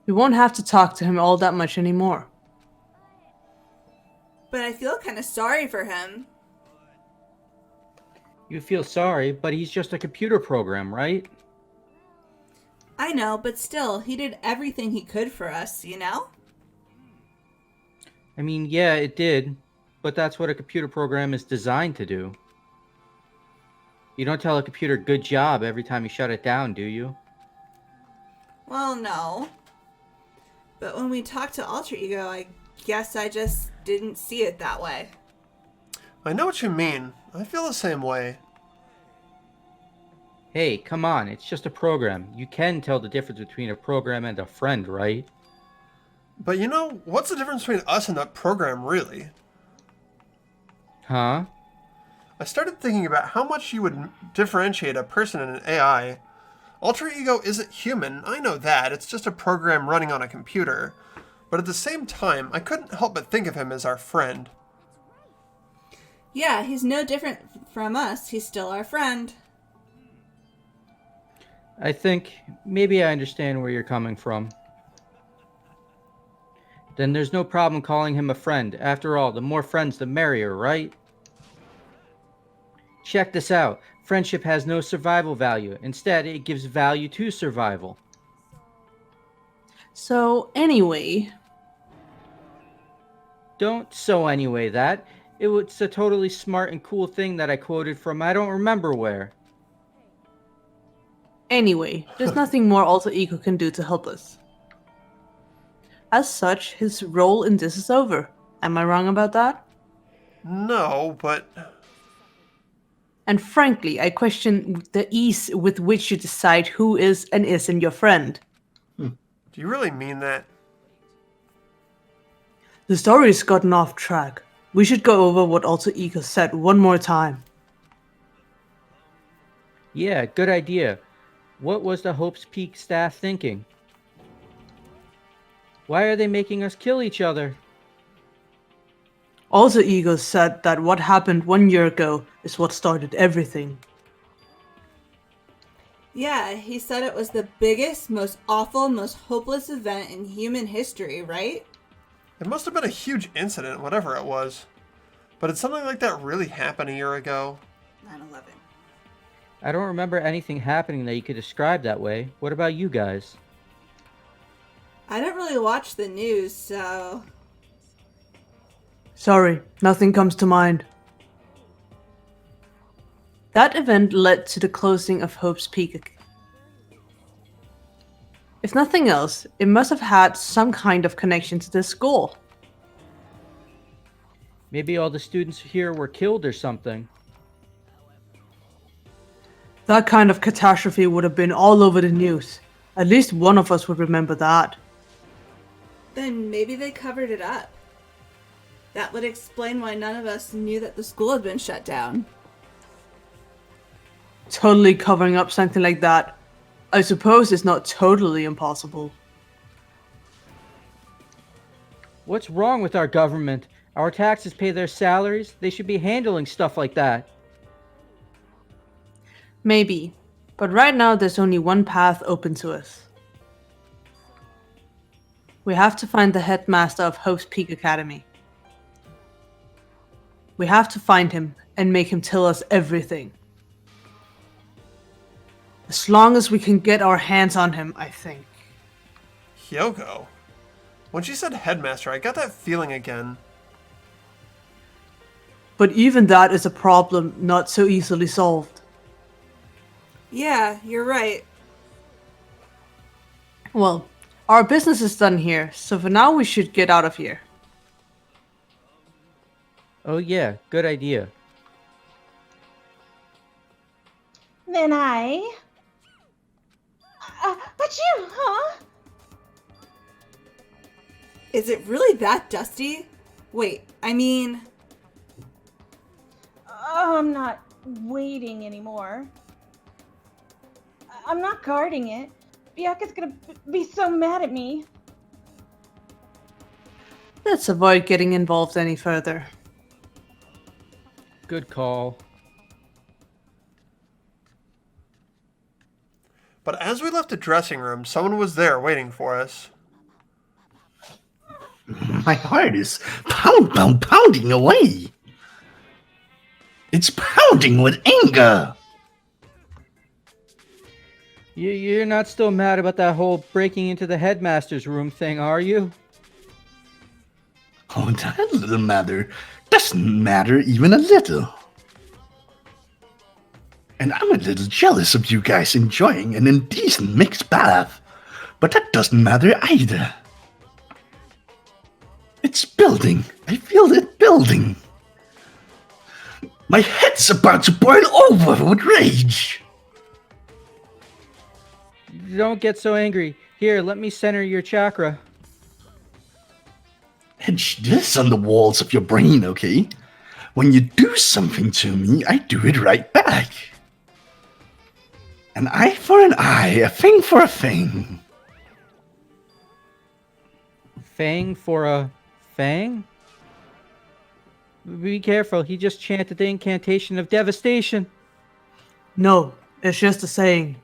We won't have to talk to him all that much anymore. But I feel kind of sorry for him. You feel sorry, but he's just a computer program, right? I know, but still, he did everything he could for us, you know? I mean, yeah, it did, but that's what a computer program is designed to do. You don't tell a computer good job every time you shut it down, do you? Well, no. But when we talked to Alter Ego, I guess I just didn't see it that way. I know what you mean. I feel the same way. Hey, come on, it's just a program. You can tell the difference between a program and a friend, right? But you know, what's the difference between us and that program, really? Huh? I started thinking about how much you would differentiate a person and an AI. Alter Ego isn't human, I know that. It's just a program running on a computer. But at the same time, I couldn't help but think of him as our friend. Yeah, he's no different from us. He's still our friend. I think maybe I understand where you're coming from. Then there's no problem calling him a friend. After all, the more friends, the merrier, right? Check this out. Friendship has no survival value. Instead, it gives value to survival. So anyway, Don't so anyway that. It was a totally smart and cool thing that I quoted from I don't remember where. there's nothing more Alter Ego can do to help us. As such, his role in this is over. Am I wrong about that? No, but... And frankly, I question the ease with which you decide who is and isn't your friend. Do you really mean that? The story's gotten off track. We should go over what Alter Ego said one more time. Yeah, good idea. What was the Hope's Peak staff thinking? Why are they making us kill each other? Alter Ego said that what happened 1 year ago is what started everything. Yeah, he said it was the biggest, most awful, most hopeless event in human history, right? It must have been a huge incident, whatever it was. But did something like that really happen a year ago? 9/11. I don't remember anything happening that you could describe that way. What about you guys? I don't really watch the news, so... Sorry, nothing comes to mind. That event led to the closing of Hope's Peak. If nothing else, it must have had some kind of connection to this school. Maybe all the students here were killed or something. That kind of catastrophe would have been all over the news. At least one of us would remember that. Then maybe they covered it up. That would explain why none of us knew that the school had been shut down. Totally covering up something like that, I suppose, is not totally impossible. What's wrong with our government? Our taxes pay their salaries. They should be handling stuff like that. Maybe, but right now there's only one path open to us. We have to find the headmaster of Hope's Peak Academy. We have to find him and make him tell us everything. As long as we can get our hands on him, I think. Hyoko? When she said headmaster, I got that feeling again. But even that is a problem not so easily solved. Yeah, you're right. Well, our business is done here, so for now we should get out of here. Oh yeah, good idea. Then but you, huh? Is it really that dusty? Wait, I mean... I'm not waiting anymore. I'm not guarding it. Biaka's gonna be so mad at me. Let's avoid getting involved any further. Good call. But as we left the dressing room, someone was there waiting for us. My heart is pounding away. It's pounding with anger. You're not still mad about that whole breaking into the headmaster's room thing, are you? Oh, that little matter doesn't matter even a little. And I'm a little jealous of you guys enjoying an indecent mixed bath. But that doesn't matter either. It's building. I feel it building. My head's about to boil over with rage. Don't get so angry. Here, let me center your chakra. Etch this on the walls of your brain, okay? When you do something to me, I do it right back. An eye for an eye, a thing for a thing. Fang for a fang? Be careful, he just chanted the incantation of devastation. No, it's just a saying.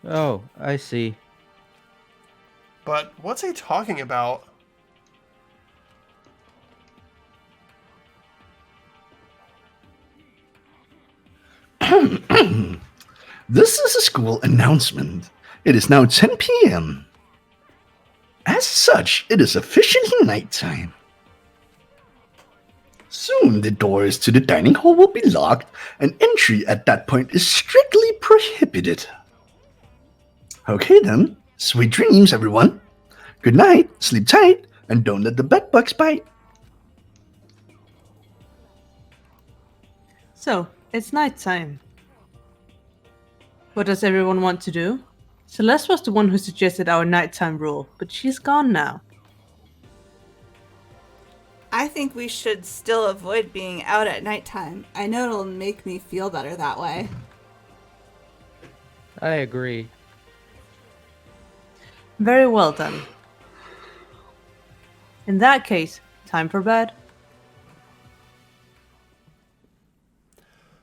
Oh, I see. But what's he talking about? This is a school announcement. It is now 10 p.m. As such, it is officially nighttime. Soon the doors to the dining hall will be locked, and entry at that point is strictly prohibited. Okay then, sweet dreams everyone. Good night, sleep tight, and don't let the bedbugs bite. So, it's nighttime. What does everyone want to do? Celeste was the one who suggested our nighttime rule, but she's gone now. I think we should still avoid being out at nighttime. I know it'll make me feel better that way. I agree. Very well then. In that case, time for bed.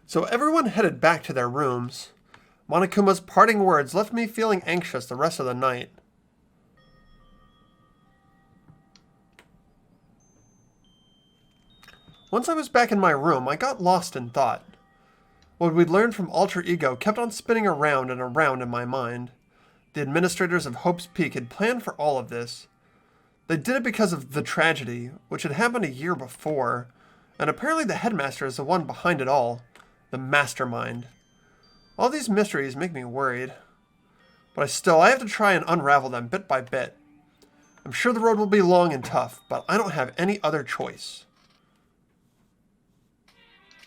So everyone headed back to their rooms. Monokuma's parting words left me feeling anxious the rest of the night. Once I was back in my room, I got lost in thought. What we'd learned from Alter Ego kept on spinning around and around in my mind. The administrators of Hope's Peak had planned for all of this. They did it because of the tragedy, which had happened a year before, and apparently the headmaster is the one behind it all, the mastermind. All these mysteries make me worried. But I have to try and unravel them bit by bit. I'm sure the road will be long and tough, but I don't have any other choice.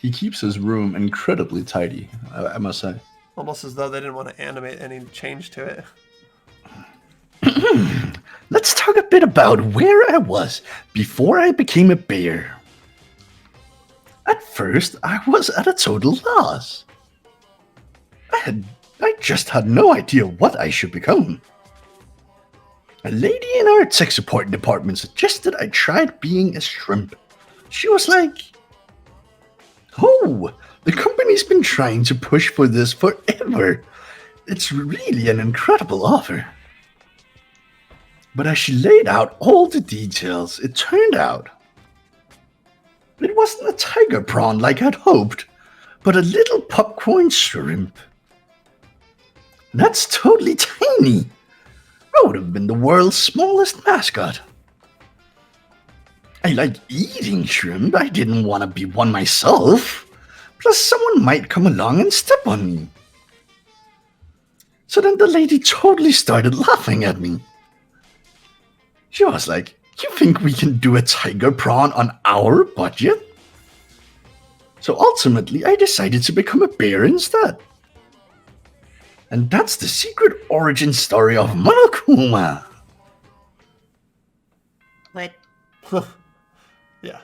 He keeps his room incredibly tidy, I must say. Almost as though they didn't want to animate any change to it. Let's talk a bit about where I was before I became a bear. At first, I was at a total loss. I just had no idea what I should become. A lady in our tech support department suggested I tried being a shrimp. She was like, "Oh, the company's been trying to push for this forever. It's really an incredible offer." But as she laid out all the details, it turned out it wasn't a tiger prawn like I'd hoped, but a little popcorn shrimp. That's totally tiny. I would have been the world's smallest mascot. I like eating shrimp. I didn't want to be one myself. Plus, someone might come along and step on me. So then the lady totally started laughing at me. She was like, "You think we can do a tiger prawn on our budget?" So ultimately, I decided to become a bear instead. And that's the secret origin story of Monokuma. What? Yeah.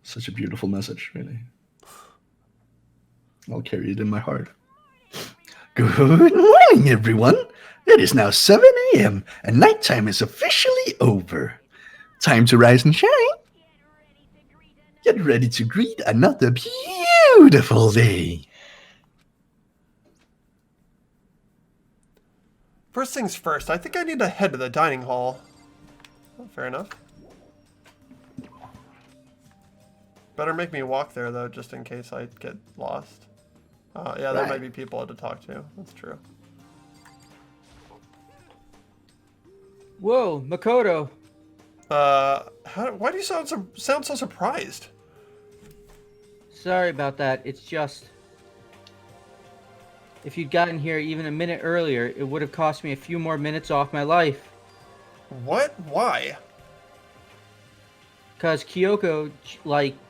Such a beautiful message, really. I'll carry it in my heart. Good morning, everyone. It is now 7 a.m. and nighttime is officially over. Time to rise and shine. Get ready to greet another beautiful day. First things first, I think I need to head to the dining hall. Oh, fair enough. Better make me walk there, though, just in case I get lost. Yeah, there might be people to talk to. That's true. Whoa, Makoto. Why do you sound so surprised? Sorry about that. It's just... If you'd gotten here even a minute earlier, it would have cost me a few more minutes off my life. What? Why? Because Kyoko,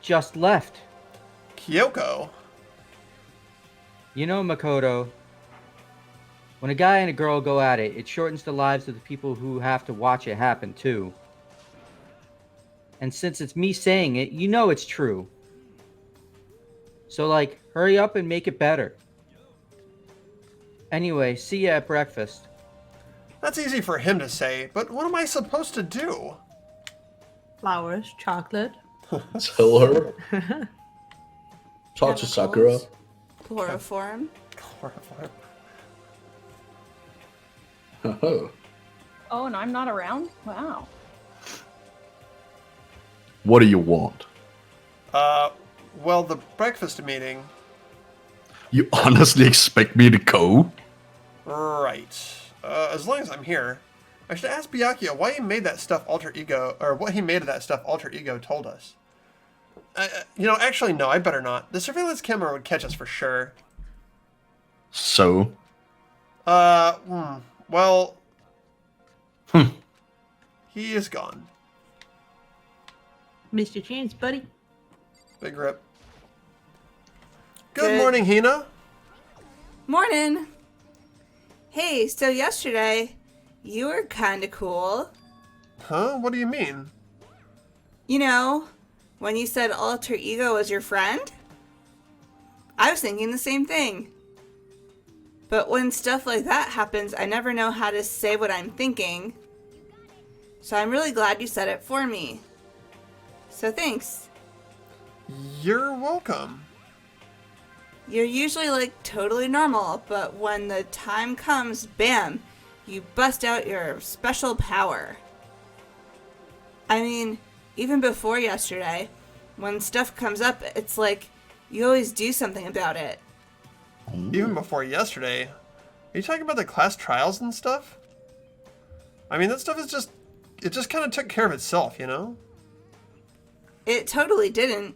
just left. Kyoko? You know, Makoto, when a guy and a girl go at it, it shortens the lives of the people who have to watch it happen, too. And since it's me saying it, you know it's true. So, hurry up and make it better. Anyway, see ya at breakfast. That's easy for him to say, but what am I supposed to do? Flowers, chocolate. Tell her. Talk to Sakura. Chloroform. Chloroform. Oh. Oh, and I'm not around? Wow. What do you want? Well, the breakfast meeting. You honestly expect me to go? Right. As long as I'm here. I should ask Byakuya why he made that stuff alter ego, or what he made of that stuff alter ego told us. Actually, no, I better not. The surveillance camera would catch us for sure. So? Well... He is gone. Missed your chance, buddy. Big rip. Good morning, Hina. Morning. Hey, so yesterday, you were kinda cool. Huh? What do you mean? You know, when you said alter ego was your friend? I was thinking the same thing. But when stuff like that happens, I never know how to say what I'm thinking. So I'm really glad you said it for me. So thanks. You're welcome. You're usually totally normal, but when the time comes, bam, you bust out your special power. I mean, even before yesterday, when stuff comes up, it's like you always do something about it. Even before yesterday. Are you talking about the class trials and stuff? I mean, that stuff is just... It just kind of took care of itself, you know? It totally didn't.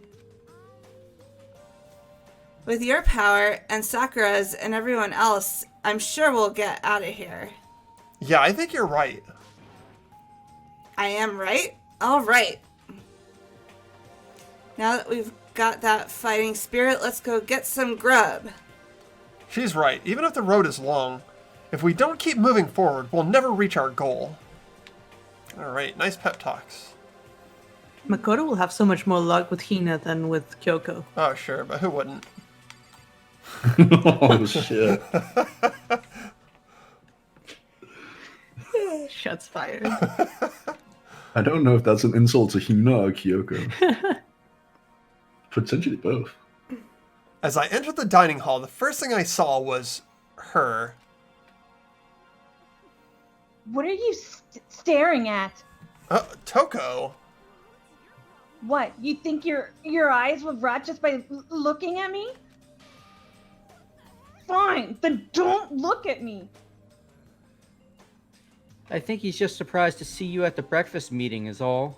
With your power and Sakura's and everyone else, I'm sure we'll get out of here. Yeah, I think you're right. I am right? All right. Now that we've got that fighting spirit, let's go get some grub. She's right. Even if the road is long, if we don't keep moving forward, we'll never reach our goal. Alright, nice pep talks. Makoto will have so much more luck with Hina than with Kyoko. Oh, sure, but who wouldn't? Oh, shit. Shots fired. I don't know if that's an insult to Hina or Kyoko. Potentially both. As I entered the dining hall, the first thing I saw was her. What are you staring at? Toko. What? You think your eyes will rot just by looking at me? Fine, then don't look at me. I think he's just surprised to see you at the breakfast meeting is all.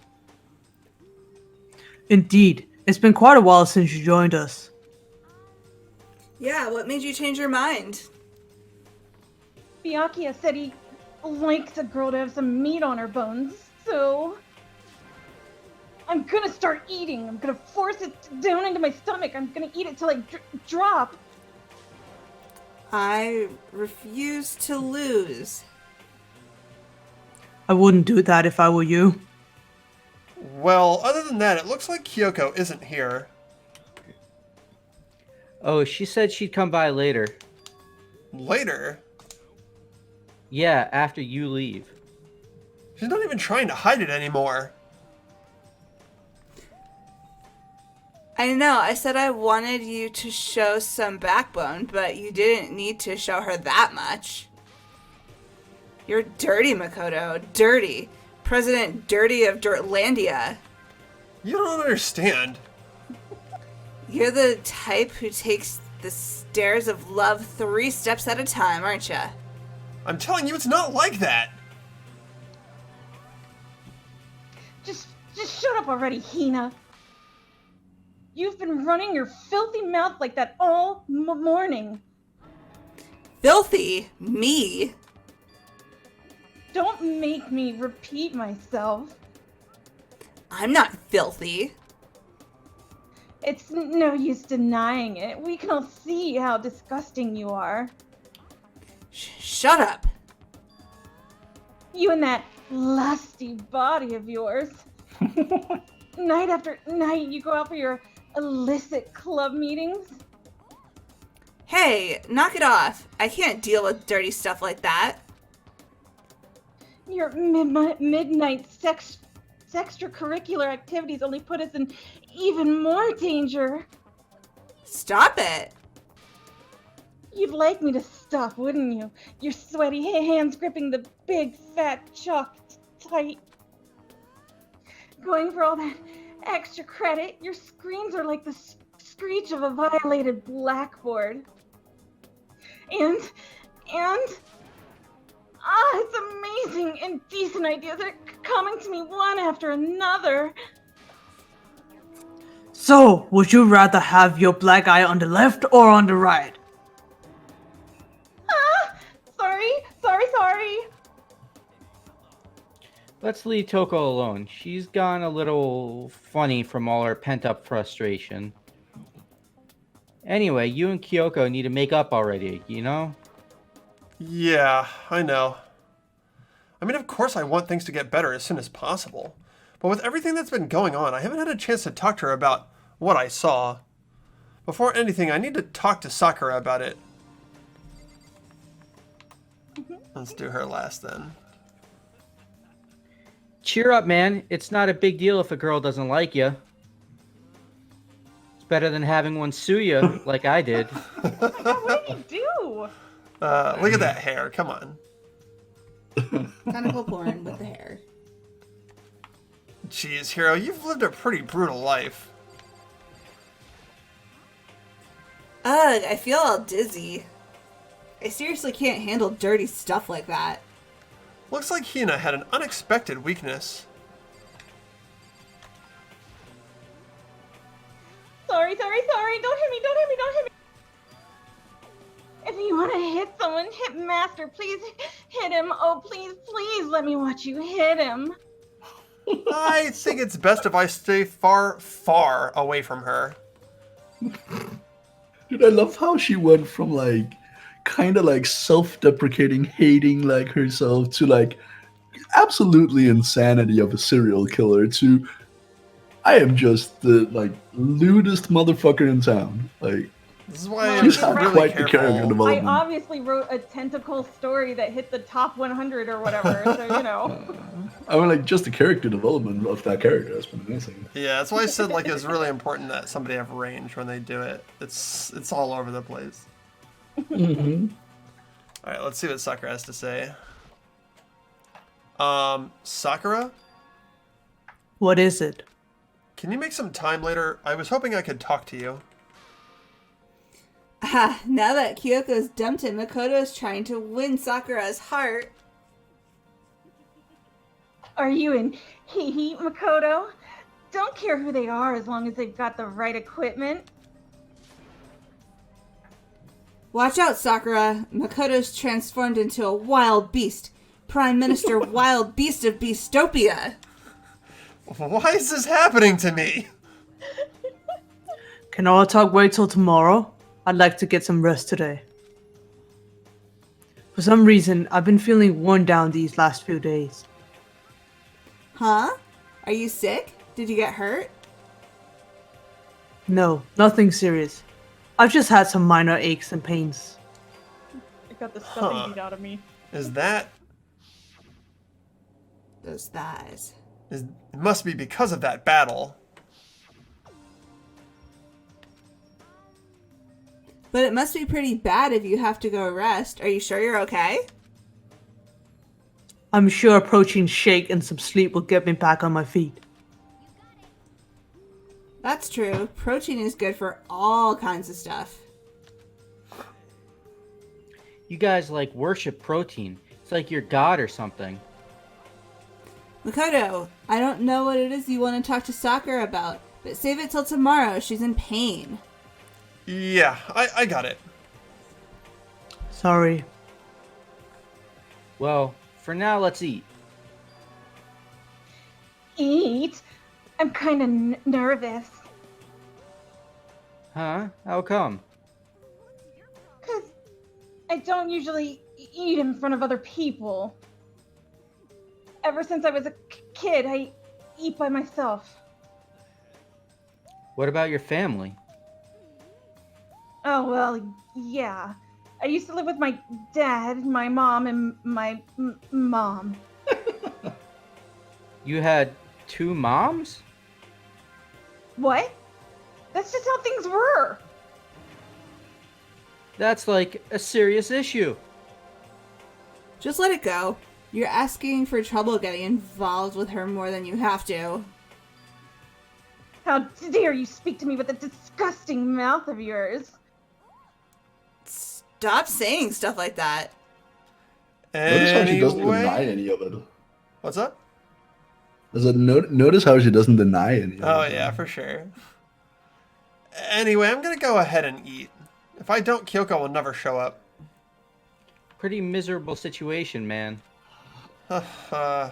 Indeed. It's been quite a while since you joined us. Yeah, what made you change your mind? Byakuya said he likes a girl to have some meat on her bones, so... I'm gonna start eating. I'm gonna force it down into my stomach. I'm gonna eat it till I drop. I refuse to lose. I wouldn't do that if I were you. Well, other than that, it looks like Kyoko isn't here. Oh, she said she'd come by later. Later? Yeah, after you leave. She's not even trying to hide it anymore. I know, I said I wanted you to show some backbone, but you didn't need to show her that much. You're dirty, Makoto. Dirty. President Dirty of Dirtlandia. You don't understand. You're the type who takes the stairs of love 3 steps at a time, aren't ya? I'm telling you, it's not like that. Just shut up already, Hina. You've been running your filthy mouth like that all morning. Filthy? Me? Don't make me repeat myself. I'm not filthy. It's no use denying it. We can all see how disgusting you are. Shut up. You and that lusty body of yours. Night after night, you go out for your illicit club meetings. Hey, knock it off. I can't deal with dirty stuff like that. Your midnight extracurricular activities only put us in even more danger. Stop it. You'd like me to stop, wouldn't you? Your sweaty hands gripping the big fat chalk tight. Going for all that extra credit, your screams are like the screech of a violated blackboard. And it's amazing, indecent ideas are coming to me one after another. So, would you rather have your black eye on the left or on the right? Sorry. Let's leave Toko alone. She's gone a little funny from all her pent-up frustration. Anyway, you and Kyoko need to make up already, you know? Yeah, I know. I mean, of course I want things to get better as soon as possible. But with everything that's been going on, I haven't had a chance to talk to her about what I saw. Before anything, I need to talk to Sakura about it. Let's do her last then. Cheer up, man. It's not a big deal if a girl doesn't like you. It's better than having one sue you, like I did. What did you do? Look at that hair. Come on. Tentacle porn with the hair. Jeez, Hiro, you've lived a pretty brutal life. Ugh, I feel all dizzy. I seriously can't handle dirty stuff like that. Looks like Hina had an unexpected weakness. Sorry. Don't hit me. If you want to hit someone, hit Master. Please hit him. Oh, please let me watch you hit him. I think it's best if I stay far, far away from her. Dude, I love how she went from like kind of like self-deprecating, hating like herself to like absolutely insanity of a serial killer to I am just the like lewdest motherfucker in town. Like This is why She's I'm had really quite the character careful. development. I obviously wrote a tentacle story that hit the top 100 or whatever, so you know. I mean, like just the character development of that character has been amazing. Yeah, that's why I said like it's really important that somebody have range when they do it. It's all over the place. Mm-hmm. All right, let's see what Sakura has to say. Sakura, What is it? can you make some time later? I was hoping I could talk to you. Now that Kyoko's dumped him, Makoto's trying to win Sakura's heart. Are you in heat, Makoto? Don't care who they are as long as they've got the right equipment. Watch out, Sakura. Makoto's transformed into a wild beast. Prime Minister Wild Beast of Beastopia. Why is this happening to me? Can our talk wait till tomorrow? I'd like to get some rest today. For some reason, I've been feeling worn down these last few days. Huh? Are you sick? Did you get hurt? No, nothing serious. I've just had some minor aches and pains. I got the stuffing Huh. beat out of me. Is that... Those thighs. It must be because of that battle. But it must be pretty bad if you have to go rest. Are you sure you're okay? I'm sure a protein shake and some sleep will get me back on my feet. That's true. Protein is good for all kinds of stuff. You guys like worship protein. It's like you're God or something. Makoto, I don't know what it is you want to talk to Sakura about, but save it till tomorrow. She's in pain. Yeah, I got it. Sorry. Well, for now, let's eat. Eat? I'm kind of nervous. Huh? How come? Because I don't usually eat in front of other people. Ever since I was a kid, I eat by myself. What about your family? Oh, well, yeah. I used to live with my dad, my mom, and my mom. You had 2 moms? What? That's just how things were. That's like a serious issue. Just let it go. You're asking for trouble getting involved with her more than you have to. How dare you speak to me with that disgusting mouth of yours? Stop saying stuff like that. Notice how she doesn't deny Anyway, any of it. what's up? Notice how she doesn't deny any of Oh it. yeah, for sure. Anyway, I'm gonna go ahead and eat. If I don't, Kyoko will never show up. Pretty miserable situation, man. I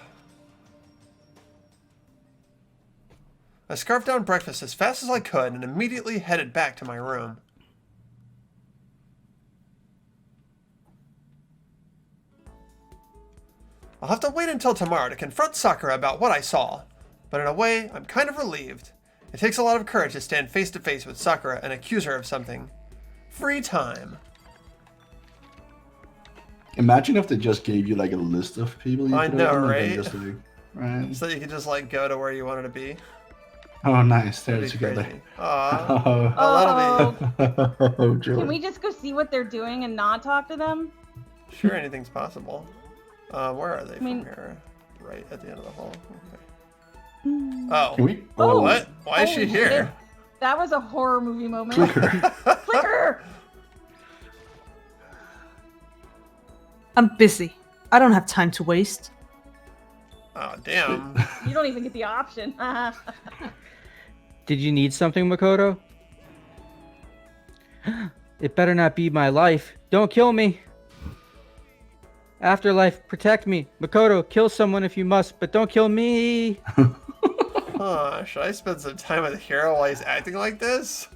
scarfed down breakfast as fast as I could and immediately headed back to my room. I'll have to wait until tomorrow to confront Sakura about what I saw, but in a way, I'm kind of relieved. It takes a lot of courage to stand face to face with Sakura and accuse her of something. Free time. Imagine if they just gave you like a list of people you I could know, open and then right? just like, right? So that you could just like go to where you wanted to be. Oh, nice. They're That'd be together. crazy. Aw. Oh, Oh, that'll be... oh, joy. Can we just go see what they're doing and not talk to them? Sure, anything's possible. Where are they mean- from here? Right at the end of the hall. Okay. Oh. Can we? Oh, What? Why is she Holy here? shit. That was a horror movie moment. Clicker. Clicker! I'm busy. I don't have time to waste. Oh, damn. You don't even get the option. Did you need something, Makoto? It better not be my life. Don't kill me. Afterlife, protect me. Makoto, kill someone if you must, but don't kill me. Huh, should I spend some time with Hiro while he's acting like this?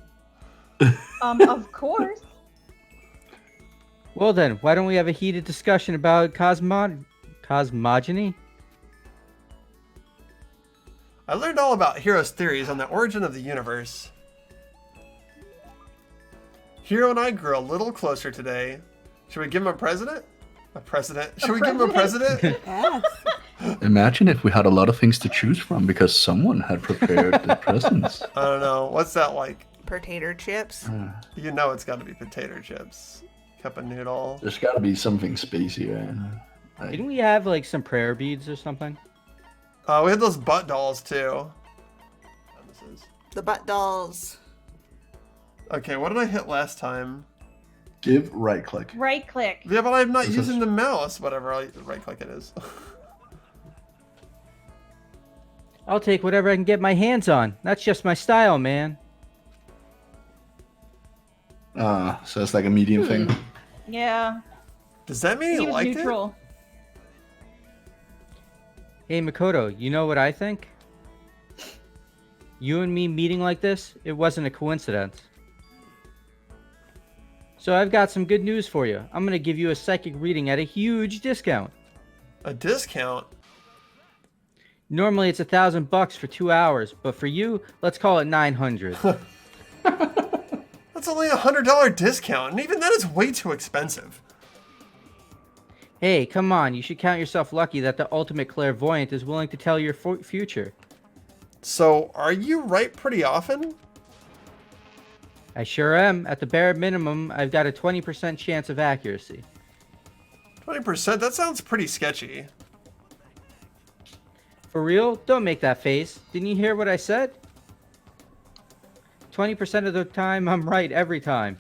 Of course. Well then, why don't we have a heated discussion about cosmogony? I learned all about Hiro's theories on the origin of the universe. Hiro and I grew a little closer today. Should we give him a president? A president? Should we give him a president? Yes. Imagine if we had a lot of things to choose from because someone had prepared the presents. I don't know. What's that like? Potato chips. You know it's got to be potato chips. Cup of noodle. There's got to be something spacey, right? Didn't we have like some prayer beads or something? We had those butt dolls too. This is... The butt dolls. Okay, what did I hit last time? Give right click. Right click. Yeah, but I'm not This using is- the mouse. Whatever, right click it is. I'll take whatever I can get my hands on. That's just my style, man. So it's like a medium thing. Yeah. Does that mean He he was liked neutral. Hey, Makoto, you know what I think? You and me meeting like this, it wasn't a coincidence. So I've got some good news for you. I'm gonna give you a psychic reading at a huge discount. it? A discount? Normally it's $1,000 for 2 hours, but for you, let's call it 900. That's only $100 discount, and even that is way too expensive. Hey, come on, you should count yourself lucky that the ultimate clairvoyant is willing to tell your future. So, are you right pretty often? I sure am. At the bare minimum, I've got a 20% chance of accuracy. 20%? That sounds pretty sketchy. For real? Don't make that face. Didn't you hear what I said? 20% of the time, I'm right every time.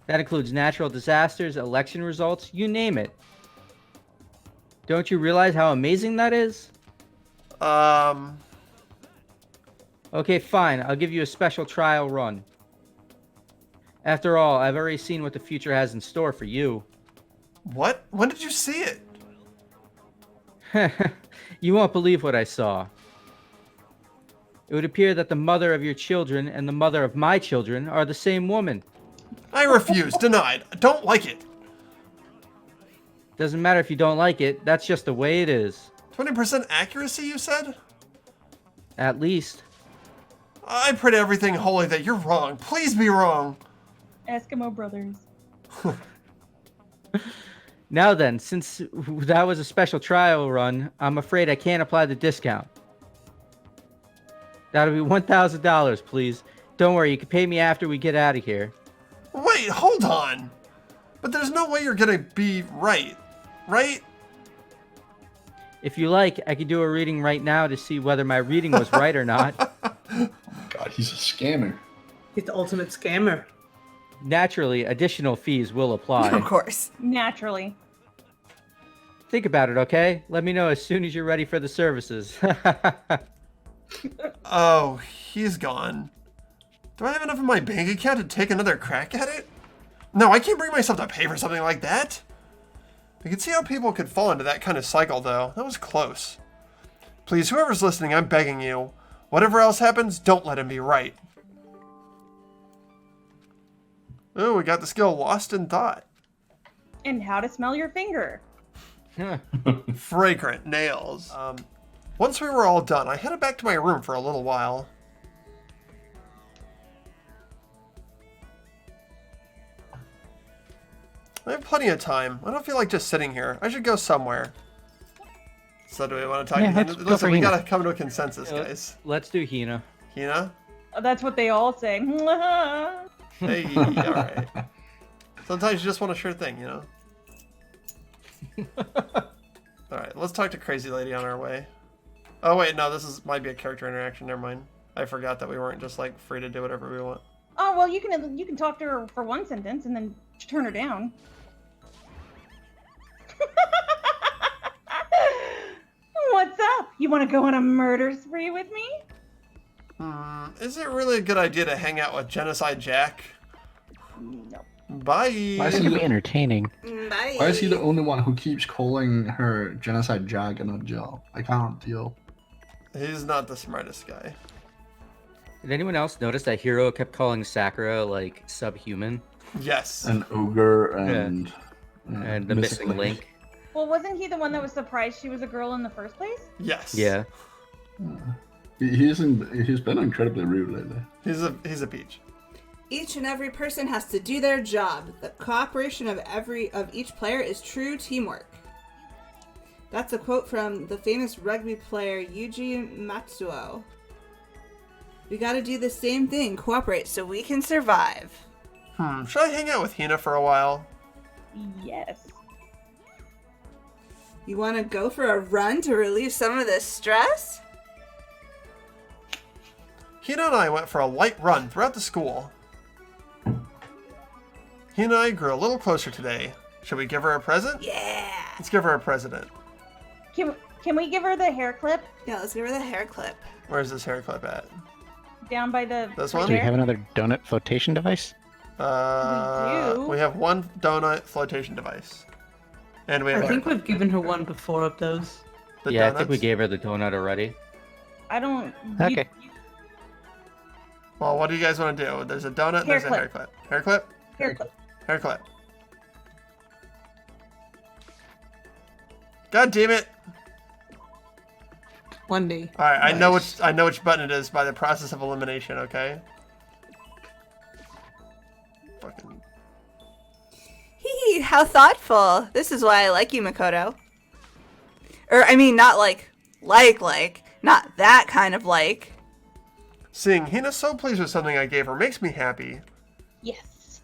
That includes natural disasters, election results, you name it. Don't you realize how amazing that is? Okay, fine. I'll give you a special trial run. After all, I've already seen what the future has in store for you. What? When did you see it? You won't believe what I saw. It would appear that the mother of your children and the mother of my children are the same woman. I refuse. Denied. I don't like it. Doesn't matter if you don't like it, that's just the way it is. 20% accuracy, you said? At least. I pray to everything holy that you're wrong. Please be wrong. Eskimo brothers. Now then, since that was a special trial run, I'm afraid I can't apply the discount. That'll be $1,000, please. Don't worry, you can pay me after we get out of here. Wait, hold on. But there's no way you're gonna be right. Right? If you like, I could do a reading right now to see whether my reading was right or not. God, he's a scammer. He's the ultimate scammer. Naturally, additional fees will apply. Of course. Naturally. Think about it, okay? Let me know as soon as you're ready for the services. Oh, he's gone. Do I have enough in my bank account to take another crack at it? No, I can't bring myself to pay for something like that. I can see how people could fall into that kind of cycle, though. That was close. Please, whoever's listening, I'm begging you. Whatever else happens, don't let him be right. Oh, we got the skill Lost in Thought. And how to smell your finger. Fragrant nails. Once we were all done, I headed back to my room for a little while. I have plenty of time. I don't feel like just sitting here. I should go somewhere. So do we want to talk Yeah, again? let's go Listen, for we Hina. gotta come to a consensus, guys. Let's do Hina. Hina? That's what they all say. Hey, alright. Sometimes you just want a sure thing, you know? Alright, let's talk to Crazy Lady on our way. Oh wait, no, might be a character interaction, never mind. I forgot that we weren't just like free to do whatever we want. Oh well, you can talk to her for one sentence and then turn her down. You want to go on a murder spree with me? Is it really a good idea to hang out with Genocide Jack? No. Bye. Why is It he could be the, entertaining. Bye. why is he the only one who keeps calling her Genocide Jack and not Jill? I can't deal. He's not the smartest guy. Did anyone else notice that Hero kept calling Sakura like subhuman Yes. An ogre and and the missing link? Well, wasn't he the one that was surprised she was a girl in the first place? Yes. Yeah. He's been incredibly rude lately. He's a peach. Each and every person has to do their job. The cooperation of each player is true teamwork. That's a quote from the famous rugby player Yuji Matsuo. We gotta do the same thing, cooperate so we can survive. Should I hang out with Hina for a while? Yes. You wanna go for a run to relieve some of this stress? Hina and I went for a light run throughout the school. Hina and I grew a little closer today. Should we give her a present? Yeah! Let's give her a present. Can we give her the hair clip Yeah, let's give her the hair clip. Where's this hair clip at? down by the... This right one? Do we there? have another donut flotation device? We do. We have one donut flotation device. And we have I think we've given her one before of those. the Yeah, donuts. I think we gave her the donut already. I don't... Okay. Well, what do you guys want to do? There's a donut, Hair there's a clip. hair clip. Hair clip? Hair clip. Hair clip. God damn it! One day. Alright, I know which button it is by the process of elimination, okay? Fucking Hee, how thoughtful. This is why I like you, Makoto. I mean, not like, not that kind of like. seeing Hina so pleased with something I gave her makes me happy. Yes.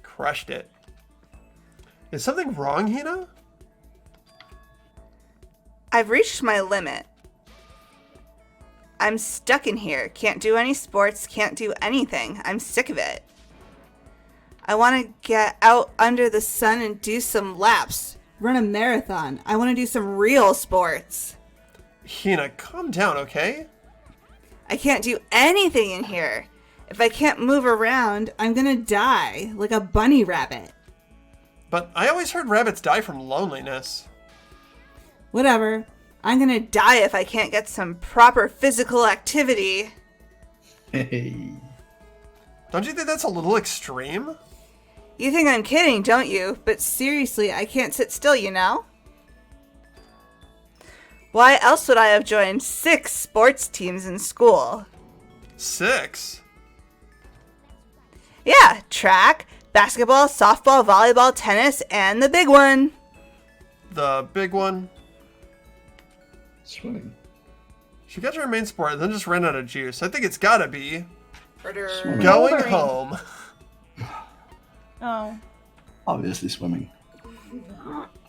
Crushed it. Is something wrong, Hina? I've reached my limit. I'm stuck in here. Can't do any sports, can't do anything. I'm sick of it. I want to get out under the sun and do some laps. Run a marathon. I want to do some real sports. Hina, calm down, okay? I can't do anything in here. If I can't move around, I'm gonna die like a bunny rabbit. But I always heard rabbits die from loneliness. Whatever. I'm gonna die if I can't get some proper physical activity. Hey. Don't you think that's a little extreme? You think I'm kidding, don't you? But seriously, I can't sit still, you know? Why else would I have joined 6 sports teams in school? 6? Yeah, track, basketball, softball, volleyball, tennis, and the big one. The big one? Swimming. She got to her main sport and then just ran out of juice. I think it's gotta be Swimming. going Bouldering. home. Oh. Obviously swimming.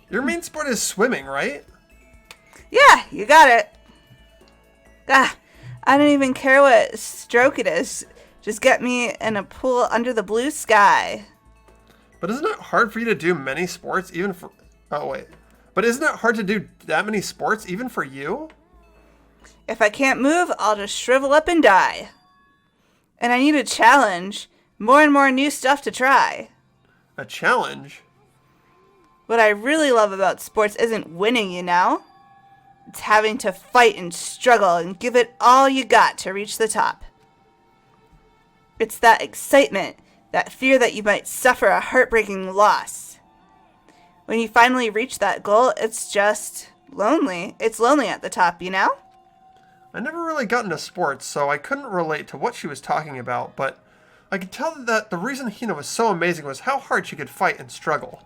Your main sport is swimming, right? Yeah, you got it. Ah, I don't even care what stroke it is. Just get me in a pool under the blue sky. But isn't it hard for you to do many sports even for... Oh, wait. But isn't it hard to do that many sports even for you? If I can't move, I'll just shrivel up and die. And I need a challenge. More and more new stuff to try. A challenge? What I really love about sports isn't winning, you know? It's having to fight and struggle and give it all you got to reach the top. It's that excitement, that fear that you might suffer a heartbreaking loss. When you finally reach that goal, it's just lonely. It's lonely at the top, you know? I never really got into sports, so I couldn't relate to what she was talking about, but I could tell that the reason Hina was so amazing was how hard she could fight and struggle.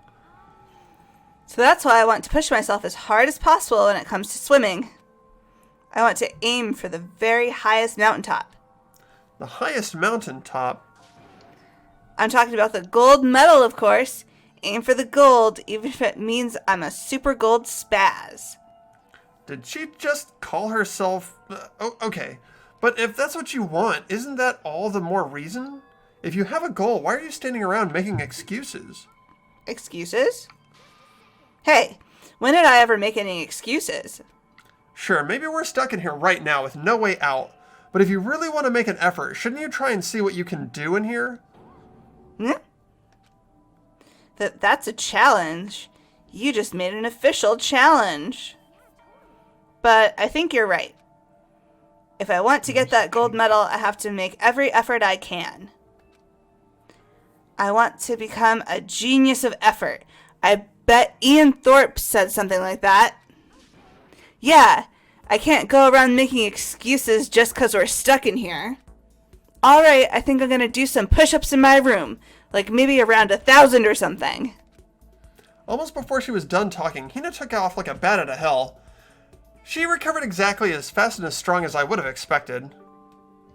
So that's why I want to push myself as hard as possible when it comes to swimming. I want to aim for the very highest mountaintop. The highest mountaintop? I'm talking about the gold medal, of course. Aim for the gold, even if it means I'm a super gold spaz. Did she just call herself... okay, but if that's what you want, isn't that all the more reason? If you have a goal, why are you standing around making excuses? Excuses? Hey, when did I ever make any excuses? Sure, maybe we're stuck in here right now with no way out, but if you really want to make an effort, shouldn't you try and see what you can do in here? That's a challenge. You just made an official challenge. But I think you're right. If I want to get that gold medal, I have to make every effort I can. I want to become a genius of effort. I bet Ian Thorpe said something like that. Yeah, I can't go around making excuses just 'cause we're stuck in here. Alright, I think I'm gonna do some push-ups in my room. Like maybe around 1,000 or something. Almost before she was done talking, Hina took off like a bat out of hell. She recovered exactly as fast and as strong as I would have expected.